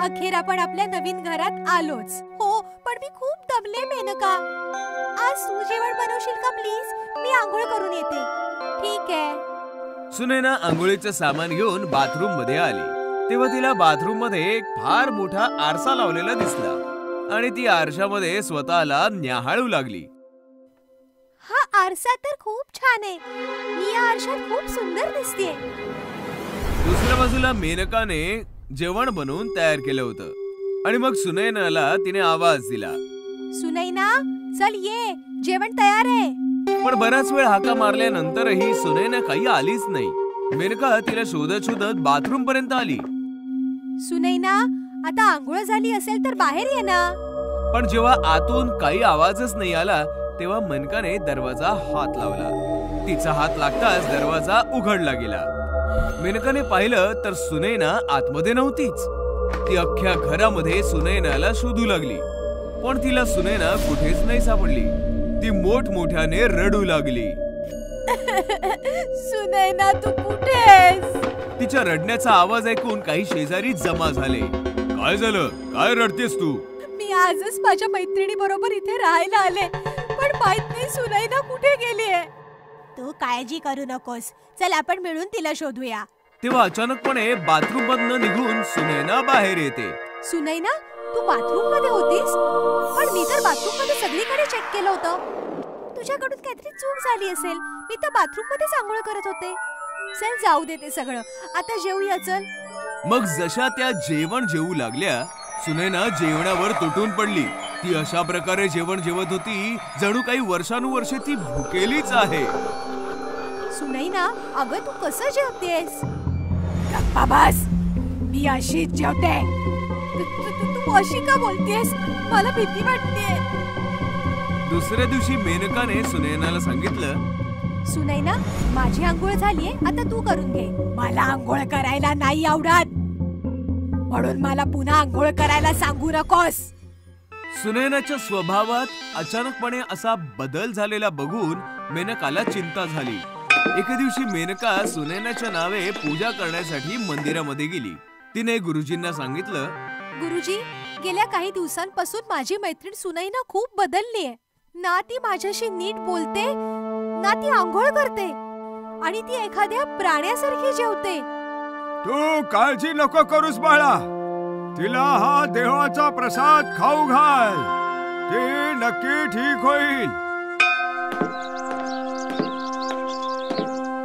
अखेर आपण आपल्या नवीन घरात आलोच. हो, पण मी खूप दमले मेनका. आज तू जेवण बनवशील का प्लीज? मी आंघोळ करून येते. ठीक आहे. सुनैना आंघोळीचं सामान घेऊन बाथरूम मध्ये आली. तेव्हा तिला बाथरूम मध्ये एक फार मोठा आरसा लावलेला दिसला आणि ती आरशामध्ये स्वतःला न्याहाळू लागली. हा आरसा तर खूप छान आहे. मी या आरशात खूप सुंदर दिसतेय. दुसऱ्या बाजूला मेनकाने जेवण बनवून तयार केलं होतं आणि मग सुनैनाला तिने आवाज दिला. सुनैना, चल ये, जेवण तयार आहे. पण बराच वेळ हाका मारल्यानंतरही सुनैना काही आलीच नाही. मेनका तिला शोधत शोधत बाथरूम पर्यंत आली. सुनैना, आता आंघोळ झाली असेल तर बाहेर ये ना. पण जेव्हा आतून काही आवाजच नाही आला तेव्हा मेनकाने दरवाजा हात लावला. तिचा हात लागताच दरवाजा उघडला गेला. मेनकाने पाहिलं तर सुनैना आतमध्ये नव्हतीच. ती अख्ख्या घरामध्ये सुनैनाला शोधू लागली, पण तिला सुनैना कुठेच नाही सापडली. ती मोठमोठ्याने रडू लागली. सुनैना, तू कुठे आहेस? तिच्या रडण्याचा आवाज ऐकून काही शेजारी जमा झाले. काय झालं? काय रडतेस तू? मी आजच माझ्या मैत्रिणी बरोबर इथे राहायला आले, पण माहित नाही सुनैना कुठे गेलीये. तू काळजी करू नकोस. चल आपण मिळून तिला शोधूया. तेव्हा अचानकपणे बाथरूम मधनं निघून सुनैना बाहेर येते. सुनैना, तू बाथरूम मध्ये होतीस? पण मी तर बाथरूम मध्ये सगळीकडे चेक केलं होतं. तुझ्याकडून काहीतरी चूक झाली असेल. मी तर बाथरूम मध्येच आंघोळ करत होते. चल जाऊ दे ते सगळं, आता जेवूया चल. मग जशा त्या जेवण जेवू लागल्या सुनैना जेवणावर तुटून पडली. ती अशा प्रकारे जेवण जेवत होती जणू काही वर्षानुवर्षे ती भुकेलीच आहे. सुनैना, अगं तू कसं जेवतेस? गप्पा बस, मी अशीच जेवते. तू अशी का बोलतेस? मला भीती वाटते. दुसऱ्या दिवशी मेनकाने सुनैनाला सांगितलं, सुनैना, माझी आंघोळ झालीये, आता तू करून घे. मला आंघोळ करायला नाही आवडत, म्हणून मला पुन्हा आंघोळ करायला सांगू नकोस. सुनैनाच्या स्वभावात अचानकपणे असा बदल झालेला बघून मेनकाला चिंता झाली. एके दिवशी मेनका सुनैनाच्या नावे पूजा करण्यासाठी मंदिरामध्ये गेली. तिने गुरुजींना सांगितलं, गुरुजी, गेल्या काही दिवसांपासून माझी मैत्रीण सुनैना खूप बदललीये. ना ती माझ्याशी नीट बोलते, ना ती आंघोळ करते, आणि ती एखाद्या प्राण्यासारखी जेवते. तू काळजी नको करूस बाळा. तिला हा देवाचा प्रसाद खाऊ घाल. ती नक्की ठीक होईल.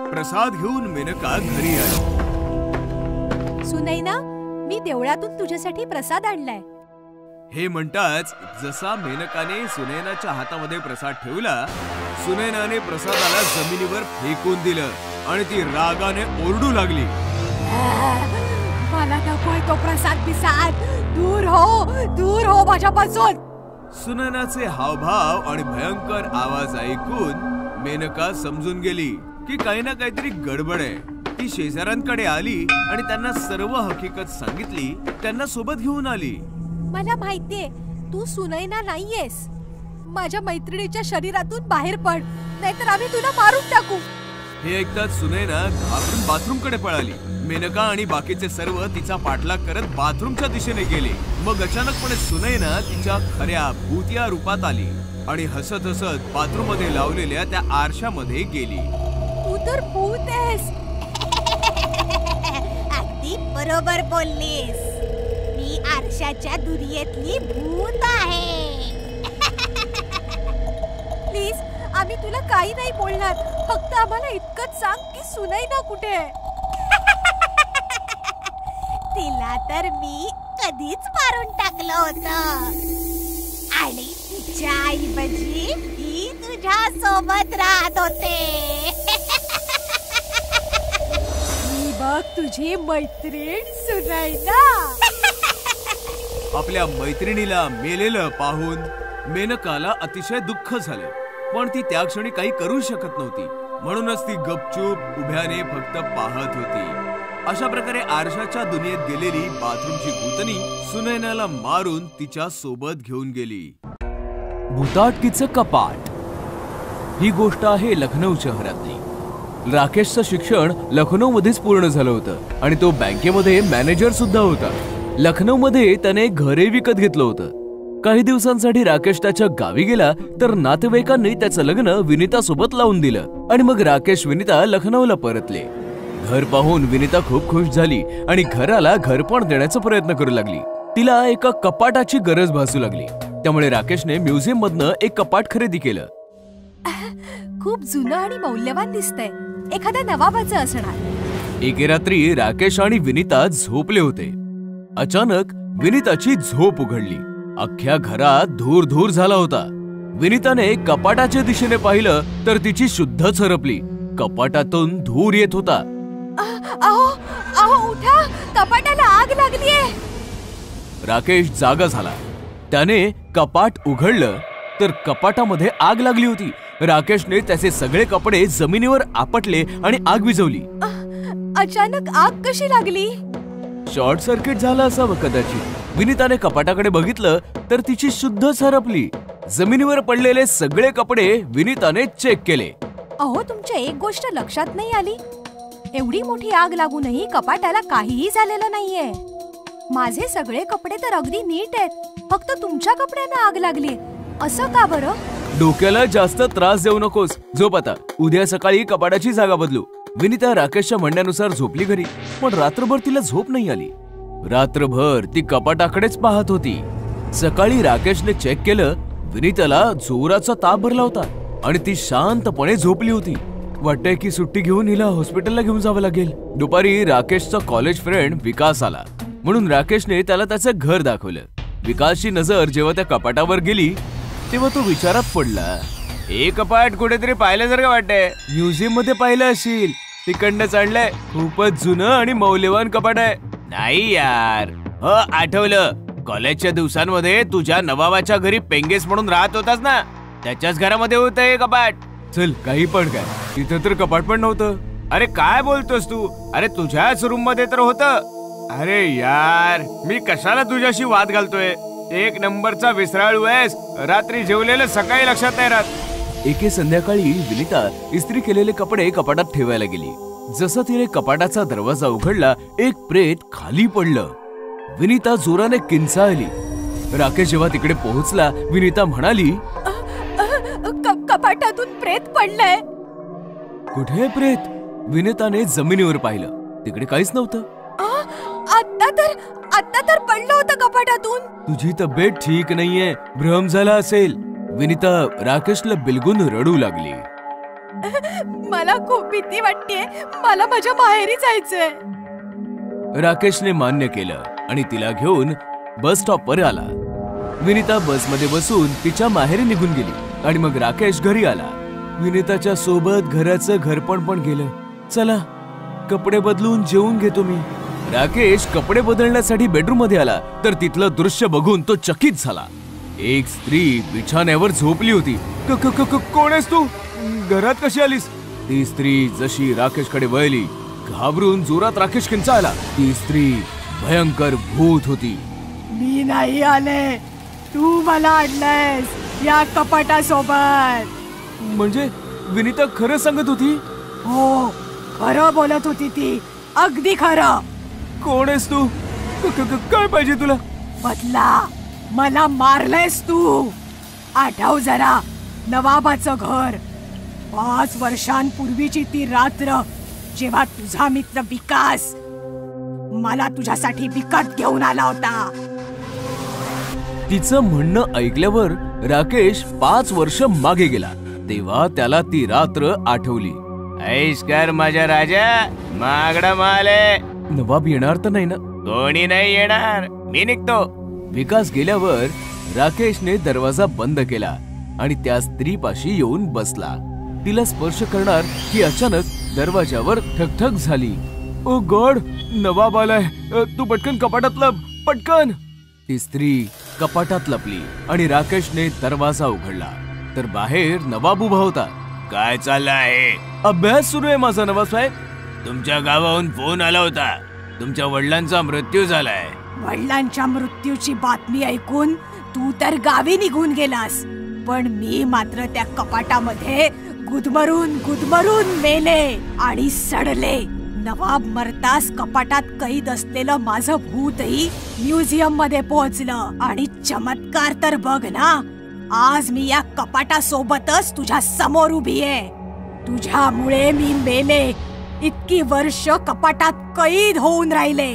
प्रसाद घेऊन मेनका घरी आली. सुनैना, मी देवळातून तुझ्यासाठी प्रसाद आणलाय. हे म्हणताच जसा मेनकाने सुनैनाच्या हातामध्ये प्रसाद ठेवला, सुनैनाने प्रसादाला जमिनीवर फेकून दिलं आणि ती रागाने ओरडू लागली. मला नकोय तो प्रसाद पिसाद. दूर हो, दूर हो माझ्यापासून. सुनैनाचे हावभाव आणि भयंकर आवाज ऐकून मेनका समजून गेली की काही ना काहीतरी गडबड आहे. ती शेजाऱ्यांकडे आली आणि त्यांना सर्व हकीकत सांगितली. त्यांना सोबत घेऊन आली. मला माहितीये तू सुनैना नाहीयेस. माझ्या मैत्रिणीच्या शरीरातून बाहेर पड, नाहीतर आम्ही तुला मारून टाकू. हे ऐकताच सुनैना घाबरून बाथरूमकडे पळाली. मेनका आणि बाकीचे सर्व तिचा पाठलाग करत बाथरूमच्या दिशेने गेले. मग अचानकपणे सुनैना तिच्या खऱ्या भूतिया रूपात आली आणि हसत हसत बाथरूम मध्ये लावलेल्या त्या आरशामध्ये गेली. तू तर भूत आहेस. अगदी बरोबर बोललीस. मी आरशाच्या दुनियेतली भूत आहे. प्लीज, आम्ही तुला काही नाही बोलणार. फक्त आम्हाला इतकंच सांग की सुनैना कुठे आहे. तिला तर मी कधीच मारून टाकलं होतं, आणि तिच्या ऐवजी ती तुझ्या सोबत राहत होते. बघ तुझी मैत्रीण सुनैना. आपल्या मैत्रिणीला मेलेलं पाहून मेनकाला अतिशय दुःख झालं, पण ती त्या क्षणी काही करू शकत नव्हती. म्हणूनच ती गपचूप उभ्याने फक्त पाहत होती. अशा प्रकारे आरशाच्या दुनियेत गेलेली बाथरूमची भूतनी सुनैनाला मारून तिच्या सोबत घेऊन गेली. भूताटकीचं कपाट. ही गोष्ट आहे लखनौ शहरातली. राकेशचं शिक्षण लखनौमध्येच पूर्ण झालं होतं आणि तो बँकेमध्ये मॅनेजर सुद्धा होता. लखनौमध्ये त्याने घरे विकत घेतलं होतं. काही दिवसांसाठी राकेश त्याच्या गावी गेला तर नातेवाईकांनी त्याचं लग्न विनीता सोबत लावून दिलं आणि मग राकेश विनीता लखनौला परतले. घर पाहून विनीता खूप खुश झाली आणि घराला घरपण देण्याचा प्रयत्न करू लागली. तिला एका कपाटाची गरज भासू लागली. त्यामुळे राकेशने म्युझियम मधनं एक कपाट खरेदी केलं. खूप जुनं आणि मौल्यवान दिसतंय. एखाद्या नवाबाचं असणार. एके रात्री राकेश आणि विनीता झोपले होते. अचानक विनीताची झोप उघडली. अख्ख्या घरात धूर धूर झाला होता. विनीताने कपाटाच्या दिशेने पाहिलं तर तिची शुद्ध सरपली. कपाटातून धूर येत होता. अहो अहो उठा, कपाटाला आग लागलीये. राकेश जागा झाला. त्याने कपाट उघडलं तर कपाटामध्ये आग लागली होती. राकेशने त्याचे सगळे कपडे जमिनीवर आपटले आणि आग विझवली. अचानक आग कशी लागली? शॉर्ट सर्किट झालं असावं कदाचित. विनीताने कपाटाकडे बघितलं तर तिची शुद्ध सरपली. जमिनीवर पडलेले सगळे कपडे विनीताने चेक केले. अहो तुमच्या एक गोष्ट लक्षात नाही आली? एवढी मोठी आग लागूनही कपाटाला काहीही झालेलं नाहीये. माझे सगळे कपडे तर अगदी नीट आहेत. फक्त तुमच्या कपड्यांना आग लागली. असं का बरं? डोक्याला जास्त त्रास देऊ नकोस. झोप आता. उद्या सकाळी कपाटाची जागा बदलू. विनीता राकेशच्या म्हणण्यानुसार झोपली घरी, पण रात्रभर तिला झोप नाही आली. रात्रभर ती कपाटाकडेच पाहत होती. सकाळी राकेशने चेक केलं. विनीताला जोराचा ताप भरला होता आणि ती शांतपणे झोपली होती. वाटतंय की सुट्टी घेऊन हिला हॉस्पिटलला घेऊन जावं लागेल. दुपारी राकेशचा कॉलेज फ्रेंड विकास आला, म्हणून राकेशने त्याला त्याचं घर दाखवलं. विकासची नजर जेव्हा त्या कपाटावर गेली तेव्हा तो विचारात पडला. हे कपाट कुठेतरी पाहिल्यासारखं वाटतंय. म्युझियम मध्ये पाहिलं असेल. तिकडनं चढलंय. खूपच जुनं आणि मौल्यवान कपाट आहे. नाही यार, आठवलं. कॉलेजच्या दिवसांमध्ये तुझ्या नवाबाच्या घरी पेंगेस म्हणून राहत होतास ना, त्याच्याच घरामध्ये होतं हे कपाट. चल काही पण काय, तिथं तर कपाट पण नव्हतं. अरे काय बोलतोस तू? अरे तुझ्याच रूम मध्ये तर होतं. अरे यार, मी कशाला तुझ्याशी वाद घालतोय? एक नंबरचा विसराळू आहेस. रात्री जेवलेलं सकाळी लक्षात नाही राहत. एके संध्याकाळी विनीता इस्त्री केलेले कपडे कपाटात ठेवायला गेली. जसं तिने कपाटाचा दरवाजा उघडला, एक प्रेत खाली पडलं. विनीता जोराने किंचाळली. राकेश जेव्हा तिकडे पोहोचला, विनीता म्हणाली, कपाटातून प्रेत पडलंय. कुठे प्रेत? विनीताने जमिनीवर पाहिलं. तिकडे काहीच नव्हतं. आता तर पडलं होतं कपाटातून. तुझी तब्येत ठीक नाहीये, भ्रम झाला असेल. विनीता राकेशला बिलगून रडू लागली. मला खूप भीती वाटतेय. मला माझ्या माहेरी जायचंय. राकेशने मान्य केलं आणि तिला घेऊन बस स्टॉपवर आला. विनीता बसमध्ये बसून तिच्या माहेरी निघून गेली आणि मग राकेश घरी आला. विनीताच्या सोबत घराचं घरपण पण गेलं. चला कपडे बदलून जेवून घेतो मी. राकेश कपडे बदलण्यासाठी बेडरूम मध्ये आला तर तिथलं दृश्य बघून तो चकित झाला. एक स्त्री बिछाण्यावर झोपली होती. कोण आहेस तू? घरात कशी आलीस? ती स्त्री जशी राकेशकडे वळली, घाबरून जोरात राकेश किंचाळला. ती स्त्री भयंकर भूत होती. मी नाही आले, तू मला आणलंयस या कपाटासोबत. म्हणजे विनीता खरं सांगत होती? हो, खरं बोलत होती ती. अगदी खरं. कोण आहेस तू? काय पाहिजे तुला? बदला. मला मारलंयस तू. आठव जरा नवाबाचं घर. 5 वर्षांपूर्वीची ती रात्र जेव्हा तुझा मित्र विकास मला तुझ्यासाठी विकत घेऊन आला होता. तिचं म्हणणं ऐकल्यावर राकेश 5 वर्ष मागे गेला. तेव्हा त्याला ती रात्र आठवली. ऐशकर माझ्या राजा, मागडा माल आहे. नवाब येणार तर नाही ना? कोणी नाही येणार, मी निघतो. विकास गेल्यावर राकेशने दरवाजा बंद केला आणि त्या स्त्रीपाशी येऊन बसला. तिला स्पर्श करणार की अचानक दरवाजावर ठकठक झाली. ओ गॉड, नवाब आलाय. तू पटकन कपाटात लप, पटकन. ती स्त्री कपाटात लपली आणि राकेशने दरवाजा उघडला तर बाहेर नवाब उभा होता. काय चाललं आहे? अभ्यास सुरू आहे माझा नवाब साहेब. तुमच्या गावाहून फोन आला होता. तुमच्या वडिलांचा मृत्यू झालाय. वडिलांच्या मृत्यूची बातमी ऐकून तू तर गावी निघून गेलास, पण मी मात्र त्या कपाटामध्ये गुदमरून गुदमरून मेले आणि सडले. नवाब मरतास कपाटात कैद असलेलं माझं भूतही म्युझियम मध्ये पोहोचलं. आणि चमत्कार तर बघ ना, आज मी या कपाटासोबतच तुझ्या समोर उभी आहे. तुझ्यामुळे मी मेले. इतकी वर्ष कपाटात कैद होऊन राहिले.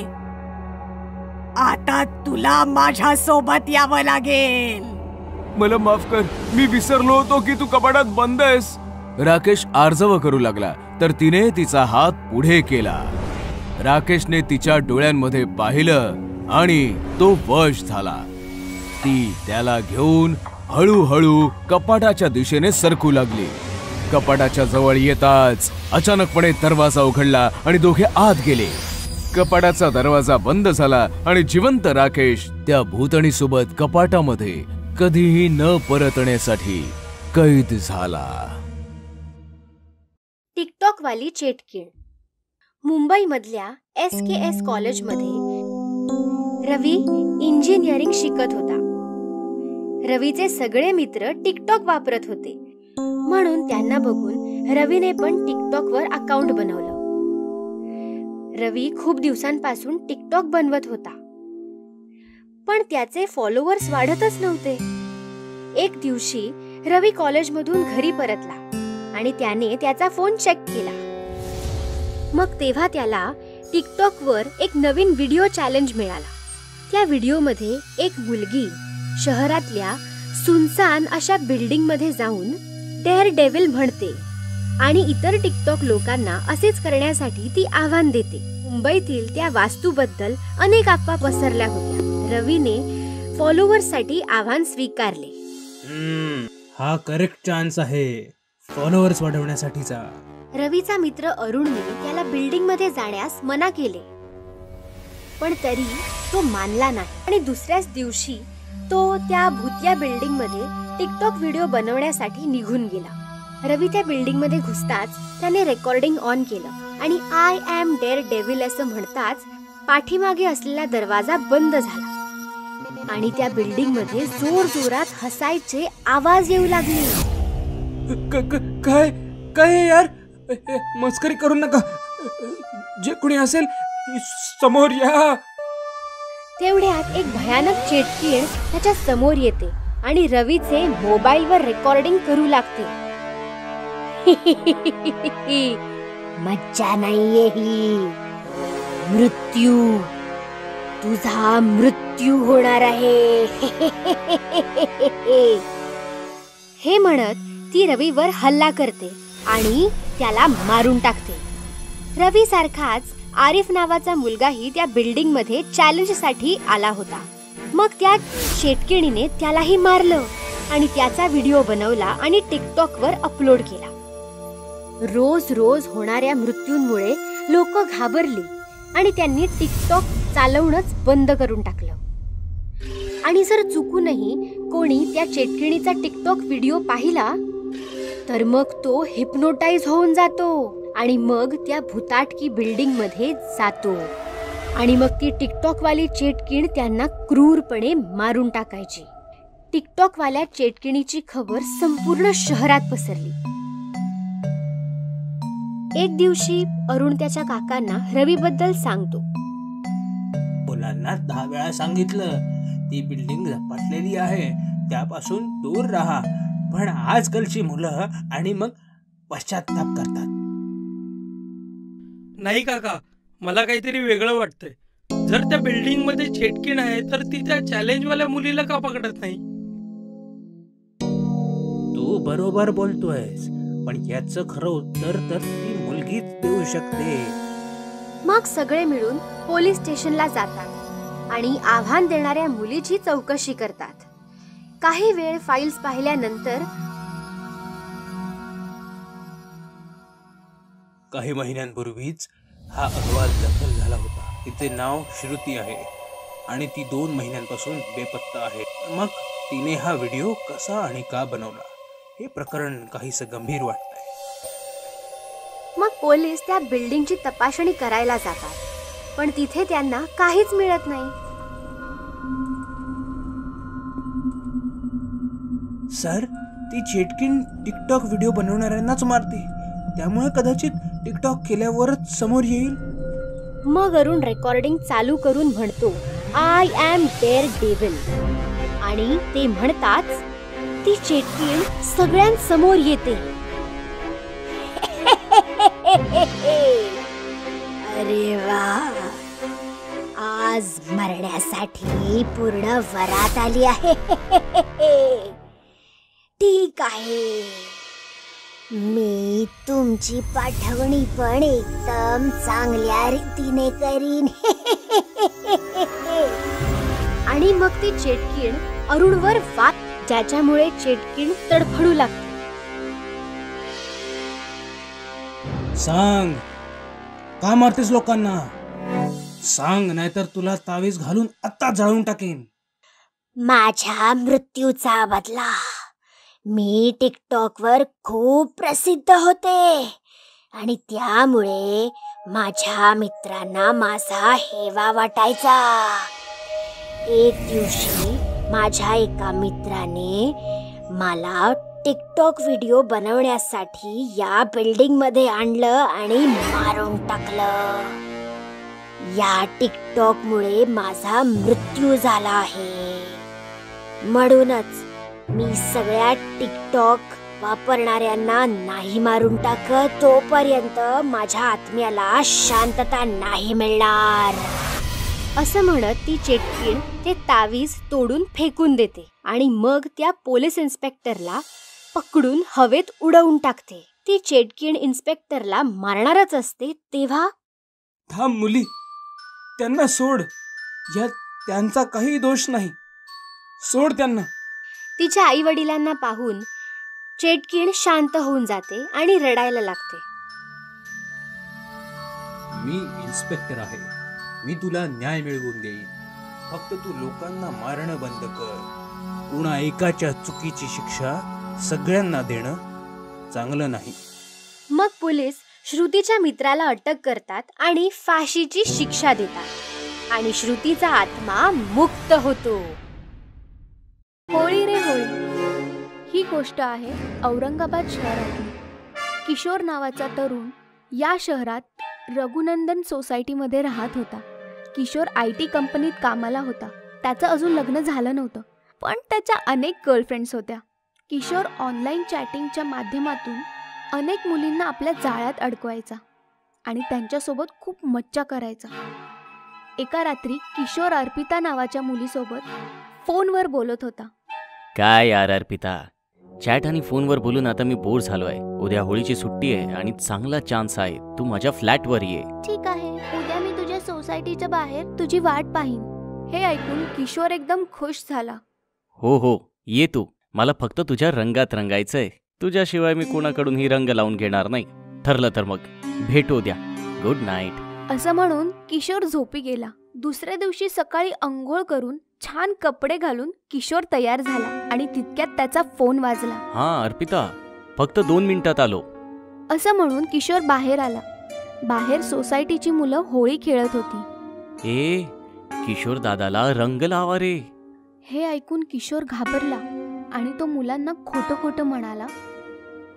आता तुला माझ्या सोबत यावं लागेल. मला माफ कर, मी विसरलो होतो की तू कपाटात बंद आहेस. राकेश आर्जव करू लागला तर तिने तिचा हात पुढे केला. राकेशने तिच्या डोळ्यांमध्ये पाहिलं आणि तो वश झाला. ती त्याला घेऊन हळूहळू कपाटाच्या दिशेने सरकू लागली. कपाटाच्या जवळ येताच अचानकपणे दरवाजा उघडला आणि दोघे आत गेले. कपाटाचा दरवाजा बंद झाला आणि जिवंत राकेश त्या भूतणी सोबत कपाटामध्ये कधीही न परतण्यासाठी कैद झाला. टिकटॉक वाली चेटकीण. मुंबईमधल्या SKS कॉलेजमध्ये रवी इंजिनिअरिंग शिकत होता. रवीचे सगळे मित्र टिकटॉक वापरत होते, म्हणून त्यांना बघून रवीने पण टिकटॉकवर अकाउंट बनवलं. रवी खूप दिवसांपासून टिकटॉक बनवत होता, पण त्याचे फॉलोअर्स वाढतच नव्हते. एक दिवशी रवी कॉलेजमधून घरी परतला आणि त्याने त्याचा फोन चेक केला. मग तेव्हा त्याला टिकटॉकवर एक नवीन व्हिडिओ चॅलेंज मिळाला. त्या व्हिडिओमध्ये एक मुलगी शहरातल्या सुनसान अशा बिल्डिंग मध्ये जाऊन डेअर डेव्हिल म्हणते आणि इतर टिकटॉक लोकांना असेच करण्यासाठी ती आव्हान देते. मुंबईतील त्या वास्तूबद्दल अनेक अफवा पसरल्या होत्या. रवीने फॉलोअर्ससाठी आव्हान स्वीकारले. हा करेक्ट चान्स आहे फॉलोअर्स वाढवण्यासाठीचा. रवीचा मित्र अरुणने त्याला बिल्डिंग मध्ये जाण्यास मना केले, पण तरी तो मानला नाही आणि दुसऱ्याच दिवशी तो त्या भूतिया बिल्डिंग मध्ये टिकटॉक व्हिडिओ बनवण्यासाठी निघून गेला. रवी त्या बिल्डिंग मध्ये घुसताच त्याने रेकॉर्डिंग ऑन केलं आणि आय एम डेअर डेव्हिल असं म्हणताच पाठीमागे असलेला दरवाजा बंद झाला आणि त्या बिल्डिंग मध्ये जोर जोरात हसायचे आवाज येऊ लागले. काय काय यार, मस्करी करू नका. जे कोणी असेल समोर या. तेवढ्यात एक भयानक चेटकीण त्याच्या समोर येते आणि रवीचे मोबाईलवर रेकॉर्डिंग करू लागते. मज्जा नाहीये ही, मृत्यू, तुझा मृत्यू होणार आहे. हे म्हणत ती रवीवर हल्ला करते आणि त्याला मारून टाकते. रवी सारखाच आरिफ नावाचा मुलगाही त्या बिल्डिंग मध्ये चॅलेंज साठी आला होता. मग त्या शेटकिणीने त्यालाही मारलं आणि त्याचा व्हिडिओ बनवला आणि टिकटॉक वर अपलोड केला. रोज रोज होणाऱ्या मृत्यूंमुळे लोक घाबरली आणि त्यांनी टिकटॉक चालवणंच बंद करून टाकलं. आणि जर चुकूनही कोणी त्या चेटकिणीचा टिकटॉक व्हिडिओ पाहिला तर मग तो हिप्नोटाइज होऊन जातो आणि मग त्या भुताटकी बिल्डिंग मध्ये जातो आणि मग ती टिकटॉक वाली चेटकीण त्यांना क्रूरपणे मारून टाकायची. टिकटॉक वाल्या चेटकिणीची खबर संपूर्ण शहरात पसरली. एक दिवशी अरुण त्याच्या काकांना रवी बद्दल सांगतो. मुलांना 10 वेळा सांगितलं ती बिल्डिंग झपाटलेली आहे, त्यापासून दूर राहा, पण आजकालची मुलं आणि मग पश्चाताप करतात. नाही काका, मला काहीतरी वेगळं वाटतंय. जर त्या बिल्डिंग मध्ये चेटकीण आहे तर ती त्या चॅलेंज वाल्या मुलीला का पकडत नाही? तू बरोबर बोलतोयस, पण याचं खरं उत्तर तर ती मुलगीच देऊ शकते. मग सगळे मिळून पोलीस स्टेशनला जातात आणि आव्हान देणाऱ्या मुलीची चौकशी करतात. काही वेळ फाईल्स पाहिल्यानंतर काही महिन्यांपूर्वीच हा अहवाल दाखल झाला होता. तिचे नाव श्रुती आहे आणि ती 2 महिन्यांपासून बेपत्ता आहे. मग तिने हा व्हिडिओ कसा आणि का बनवला हे प्रकरण काहीसं गंभीर वाटतंय. मग पोलीस त्या बिल्डिंगची तपासणी करायला जातात, पण तिथे त्यांना काहीच मिळत नाही. सर, ती चेटकीण टिकटॉक व्हिडिओ बनवणाऱ्यांनाच मारते, त्यामुळे कदाचित टिकटॉक केल्यावरच समोर येईल. मग अरुण रेकॉर्डिंग चालू करून म्हणतो, आय एम डेअर डेव्हिल, आणि ते म्हणताच ती चेटकीण सगळ्यांसमोर येते. अरे वा, आज मरण्यासाठी पूर्ण वरात आली आहे. ठीक आहे, मी तुमची पाठवणी पण एकदम चांगल्या रीतीने करीन. आणि मग ती चेटकीण अरुणवर वाद, ज्याच्यामुळे चेटकीण तडफडू लागते. सांग, का मारतेस लोकांना? सांग, नाहीतर तुला तावीज घालून आत्ता जाळून टाकेन. माझ्या मृत्यूचा बदला. मी टिकटॉकवर खूप प्रसिद्ध होते आणि त्यामुळे माझ्या मित्रांना माझा हेवा वाटायचा. एक दिवशी माझ्या एका मित्राने मला टिकटॉक व्हिडिओ बनवण्यासाठी या बिल्डिंग मध्ये आणलं आणि मारून टाकलं. या टिकटॉक मुळे माझा मृत्यू झाला आहे. म्हणूनच मी सगळ्या टिकटॉक वापरणाऱ्यांना नाही मारून टाकत तोपर्यंत माझ्या आत्म्याला शांतता नाही मिळणार. असं म्हणत ती चेटकीण ते तावीज तोडून फेकून देते आणि मग त्या पोलीस इन्स्पेक्टरला पकडून हवेत उडवून टाकते. ती चेटकीण इन्स्पेक्टरला मारणारच असते तेव्हा, थांब मुली, त्यांना सोड. यात त्यांचा काही दोष नाही. सोड त्यांना. तिच्या आई वडिलांना पाहून चेटकीण शांत होऊन जाते आणि रडायला लागते. मी इन्स्पेक्टर आहे. मी तुला न्याय मिळवून देईन. फक्त तू लोकांना मारणं बंद कर. कुणा एकाच्या चुकीची शिक्षा सगळ्यांना देणं चांगलं नाही. मग पोलीस श्रुतीच्या मित्राला अटक करतात आणि फाशीची शिक्षा देतात, आणि श्रुतीचा आत्मा मुक्त होतो. होळी रे होळी ही गोष्ट आहे औरंगाबाद शहरातली. किशोर नावाचा तरुण या शहरात रघुनंदन सोसायटीमध्ये राहत होता. किशोर IT कंपनीत कामाला होता. त्याचं अजून लग्न झालं नव्हतं, पण त्याच्या अनेक गर्लफ्रेंड्स होत्या. किशोर ऑनलाईन चॅटिंगच्या माध्यमातून अनेक मुलींना आपल्या जाळ्यात अडकवायचा आणि त्यांच्यासोबत खूप मज्जा करायचा. एका रात्री किशोर अर्पिता नावाच्या मुलीसोबत फोनवर बोलत होता. काय यार अर्पिता, चॅट आणि फोनवर बोलून आता मी बोर झालोय. उद्या होळीची सुट्टी आहे आणि चांगला चान्स आहे. तू माझ्या फ्लॅटवर ये. ठीक आहे, उद्या मी तुझ्या सोसायटीच्या बाहेर तुझी वाट पाहीन. हे ऐकून किशोर एकदम खुश झाला. हो, ये तू. मला फक्त तुझ्या रंगात रंगायचंय. तुझ्याशिवाय मी कोणाकडूनही रंग लावून घेणार नाही. ठरलं तर मग भेटू उद्या. Good night. असं म्हणून किशोर झोपी गेला. दुसऱ्या दिवशी सकाळी अंघोळ करून छान कपडे घालून किशोर तयार झाला आणि तितक्यात त्याचा फोन वाजला. हा अर्पिता, फक्त 2 मिनिटात आलो. असं म्हणून किशोर बाहेर आला. बाहेर सोसायटीची मुलं होळी खेळत होती. ए, किशोर दादाला रंग लावा रे. हे ऐकून किशोर घाबरला आणि तो मुलांना खोटं खोटं म्हणाला,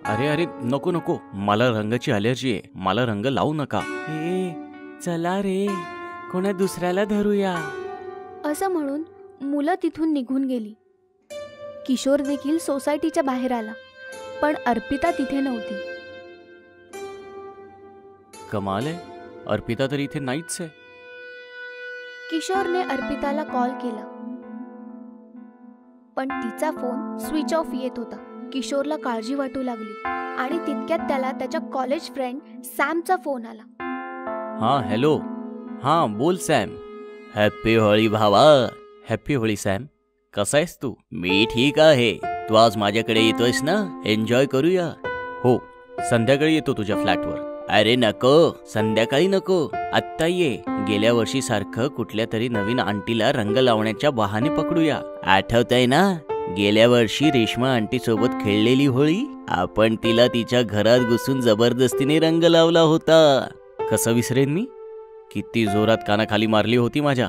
अरे नको, मला रंगाची अलर्जी आहे. मला रंग लावू नका. ए, चला रे, कोणा दुसऱ्याला धरूया. असं म्हणून मुलं तिथून निघून गेली. किशोर देखील सोसायटीच्या बाहेर आला, पण अर्पिता तिथे नव्हती. कमाल आहे, अर्पिता तर इथे नाहीच आहे. किशोरने अर्पिताला कॉल केला, पण तिचा फोन स्विच ऑफ येत होता. किशोरला काळजी वाटू लागली आणि तितक्यात त्याला त्याच्या कॉलेज फ्रेंड सॅमचा फोन आला. हा, हॅलो. हा, बोल सॅम. हॅप्पी होळी भावा. Happy Holi Sam. कसा आहेस तू? मी ठीक आहे. तू आज माझ्याकडे येतोयस ना? एन्जॉय करूया. हो, संध्याकाळी येतो तुझ्या फ्लॅटवर. अरे नको, संध्याकाळी नको, आत्ता ये. गेल्या वर्षी सारखं कुठल्या तरी नवीन आंटीला रंग लावण्याच्या बहाने पकडूया. आठवतंय ना, गेल्या वर्षी रेश्मा आंटी सोबत खेळलेली होळी? आपण तिला तिच्या घरात घुसून जबरदस्तीने रंग लावला होता. कसं विसरेन मी? किती जोरात कानाखाली मारली होती माझ्या.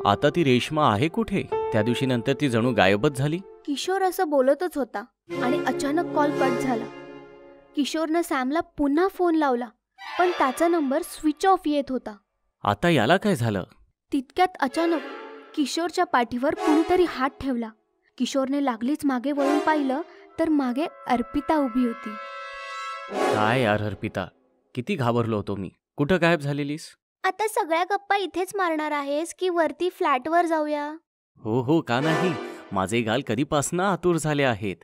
आता ती रेश्मा आहे कुठे? त्या दिवशी नंतर ती जणू गायबच झाली. किशोर असं बोलतच होता आणि अचानक कॉल कट झाला. किशोरनं सॅमला पुन्हा फोन लावला, पण त्याचा नंबर स्विच ऑफ येत होता. आता याला काय झालं? तितक्यात अचानक किशोरच्या पाठीवर कुणीतरी हात ठेवला. किशोरने लागलीच मागे वळून पाहिलं तर मागे अर्पिता उभी होती. काय यार अर्पिता, किती घाबरलो होतो मी. कुठं गायब झालेलीस? आता सगळ्या गप्पा इथेच मारणार आहेस की वरती फ्लॅटवर जाऊया? हो, का नाही. माझे गाल कधीपासनं आतुर झाले आहेत.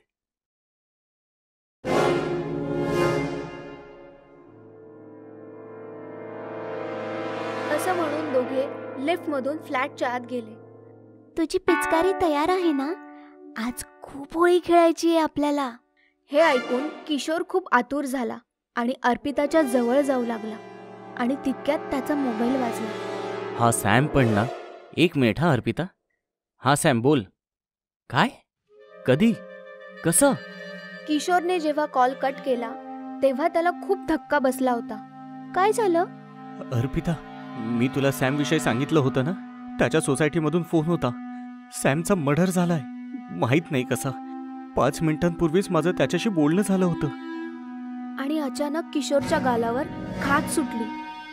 असं म्हणून दोघे लिफ्टमधून फ्लॅटच्या आत गेले. तुझी पिचकारी तयार आहे ना? आज खूप होळी खेळायची आहे आपल्याला. हे ऐकून किशोर खूप आतुर झाला आणि अर्पिताच्या जवळ जाऊ लागला आणि तितक्यात त्याचा मोबाईल वाजला. हा सॅम पण ना? एक मिनिट हा अर्पिता. हा सॅम बोल. काय? कधी? कसं? किशोरने जेव्हा कॉल कट केला तेव्हा त्याला खूप धक्का बसला होता. काय झालं? अर्पिता, मी तुला सॅम विषयी सांगितलं होतं ना? त्याच्या सोसायटीमधून फोन होता. सॅमचा मर्डर झालाय. माहित नाही कसा. 5 मिनिटांपूर्वीच माझं त्याच्याशी बोलणं झालं होतं. आणि अचानक किशोरच्या गालावर खाज सुटली.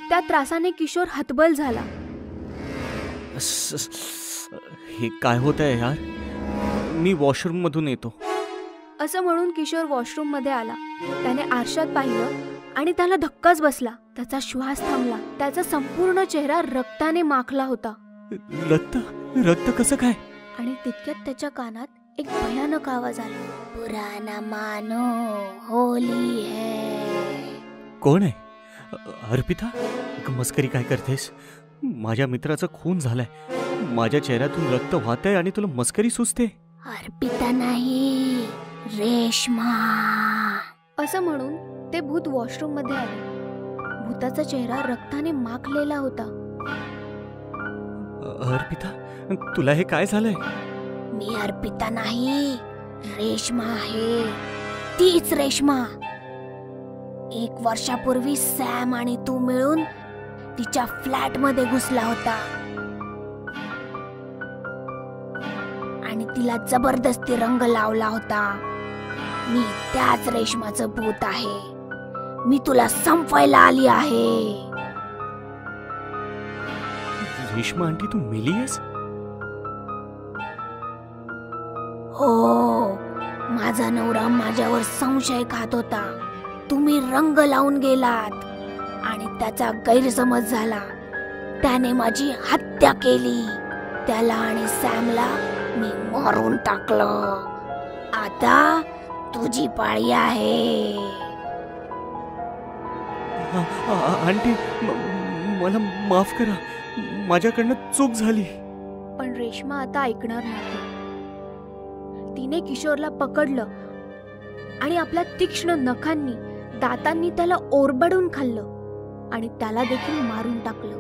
त्या त्रासाने किशोर हतबल झाला. हे काय होत आहे यार? मी वॉशरूम मधून येतो. असं म्हणून किशोर वॉशरूम मध्ये आला. त्याने आरशात पाहिलं आणि त्याला धक्काच बसला. त्याचा श्वास थांबला. त्याचा संपूर्ण चेहरा रक्ताने माखला होता. रक्त कसं काय? आणि तितक्यात त्याच्या कानात एक भयानक आवाज आला. पुराना मानो होली है. कोण आहे? अर्पिता, मस्करी काय करतेस? माझ्या मित्राचा खून झालाय. माझ्या चेहऱ्यातून रक्त वाहतंय आणि तुला मस्करी सुचते? अर्पिता नाही, रेश्मा. असं म्हणून ते भूत वॉशरूम मध्ये आले. भूताचा चेहरा रक्ताने माखलेला होता. अर्पिता, तुला हे काय झालंय? मी अर्पिता नाही, रेश्मा आहे. तीच रेश्मा. 1 वर्षापूर्वी सॅम आणि तू मिळून तिच्या फ्लॅट मध्ये घुसला होता आणि तिला जबरदस्ती रंग लावला होता. मी त्याच रेश्माचं भूत आहे. मी तुला संपवायला आली आहे. रेश्मा आंटी, तू मेलीयस? हो, माझा नवरा माझ्यावर संशय खात होता. तुम्ही रंग लावून गेलात आणि त्याचा गैरसमज झाला. त्याने माझी हत्या केली. त्याला आणि सॅमला मी मारून टाकलं. आता तुझी पाळी आहे. आंटी, मला माफ करा. माझ्याकडनं चूक झाली. पण रेश्मा आता ऐकणार नव्हती. तिने किशोरला पकडलं आणि आपल्या तीक्ष्ण नखांनी, दातांनी त्याला ओरबडून खाल्लं आणि त्याला देखील मारून टाकलं.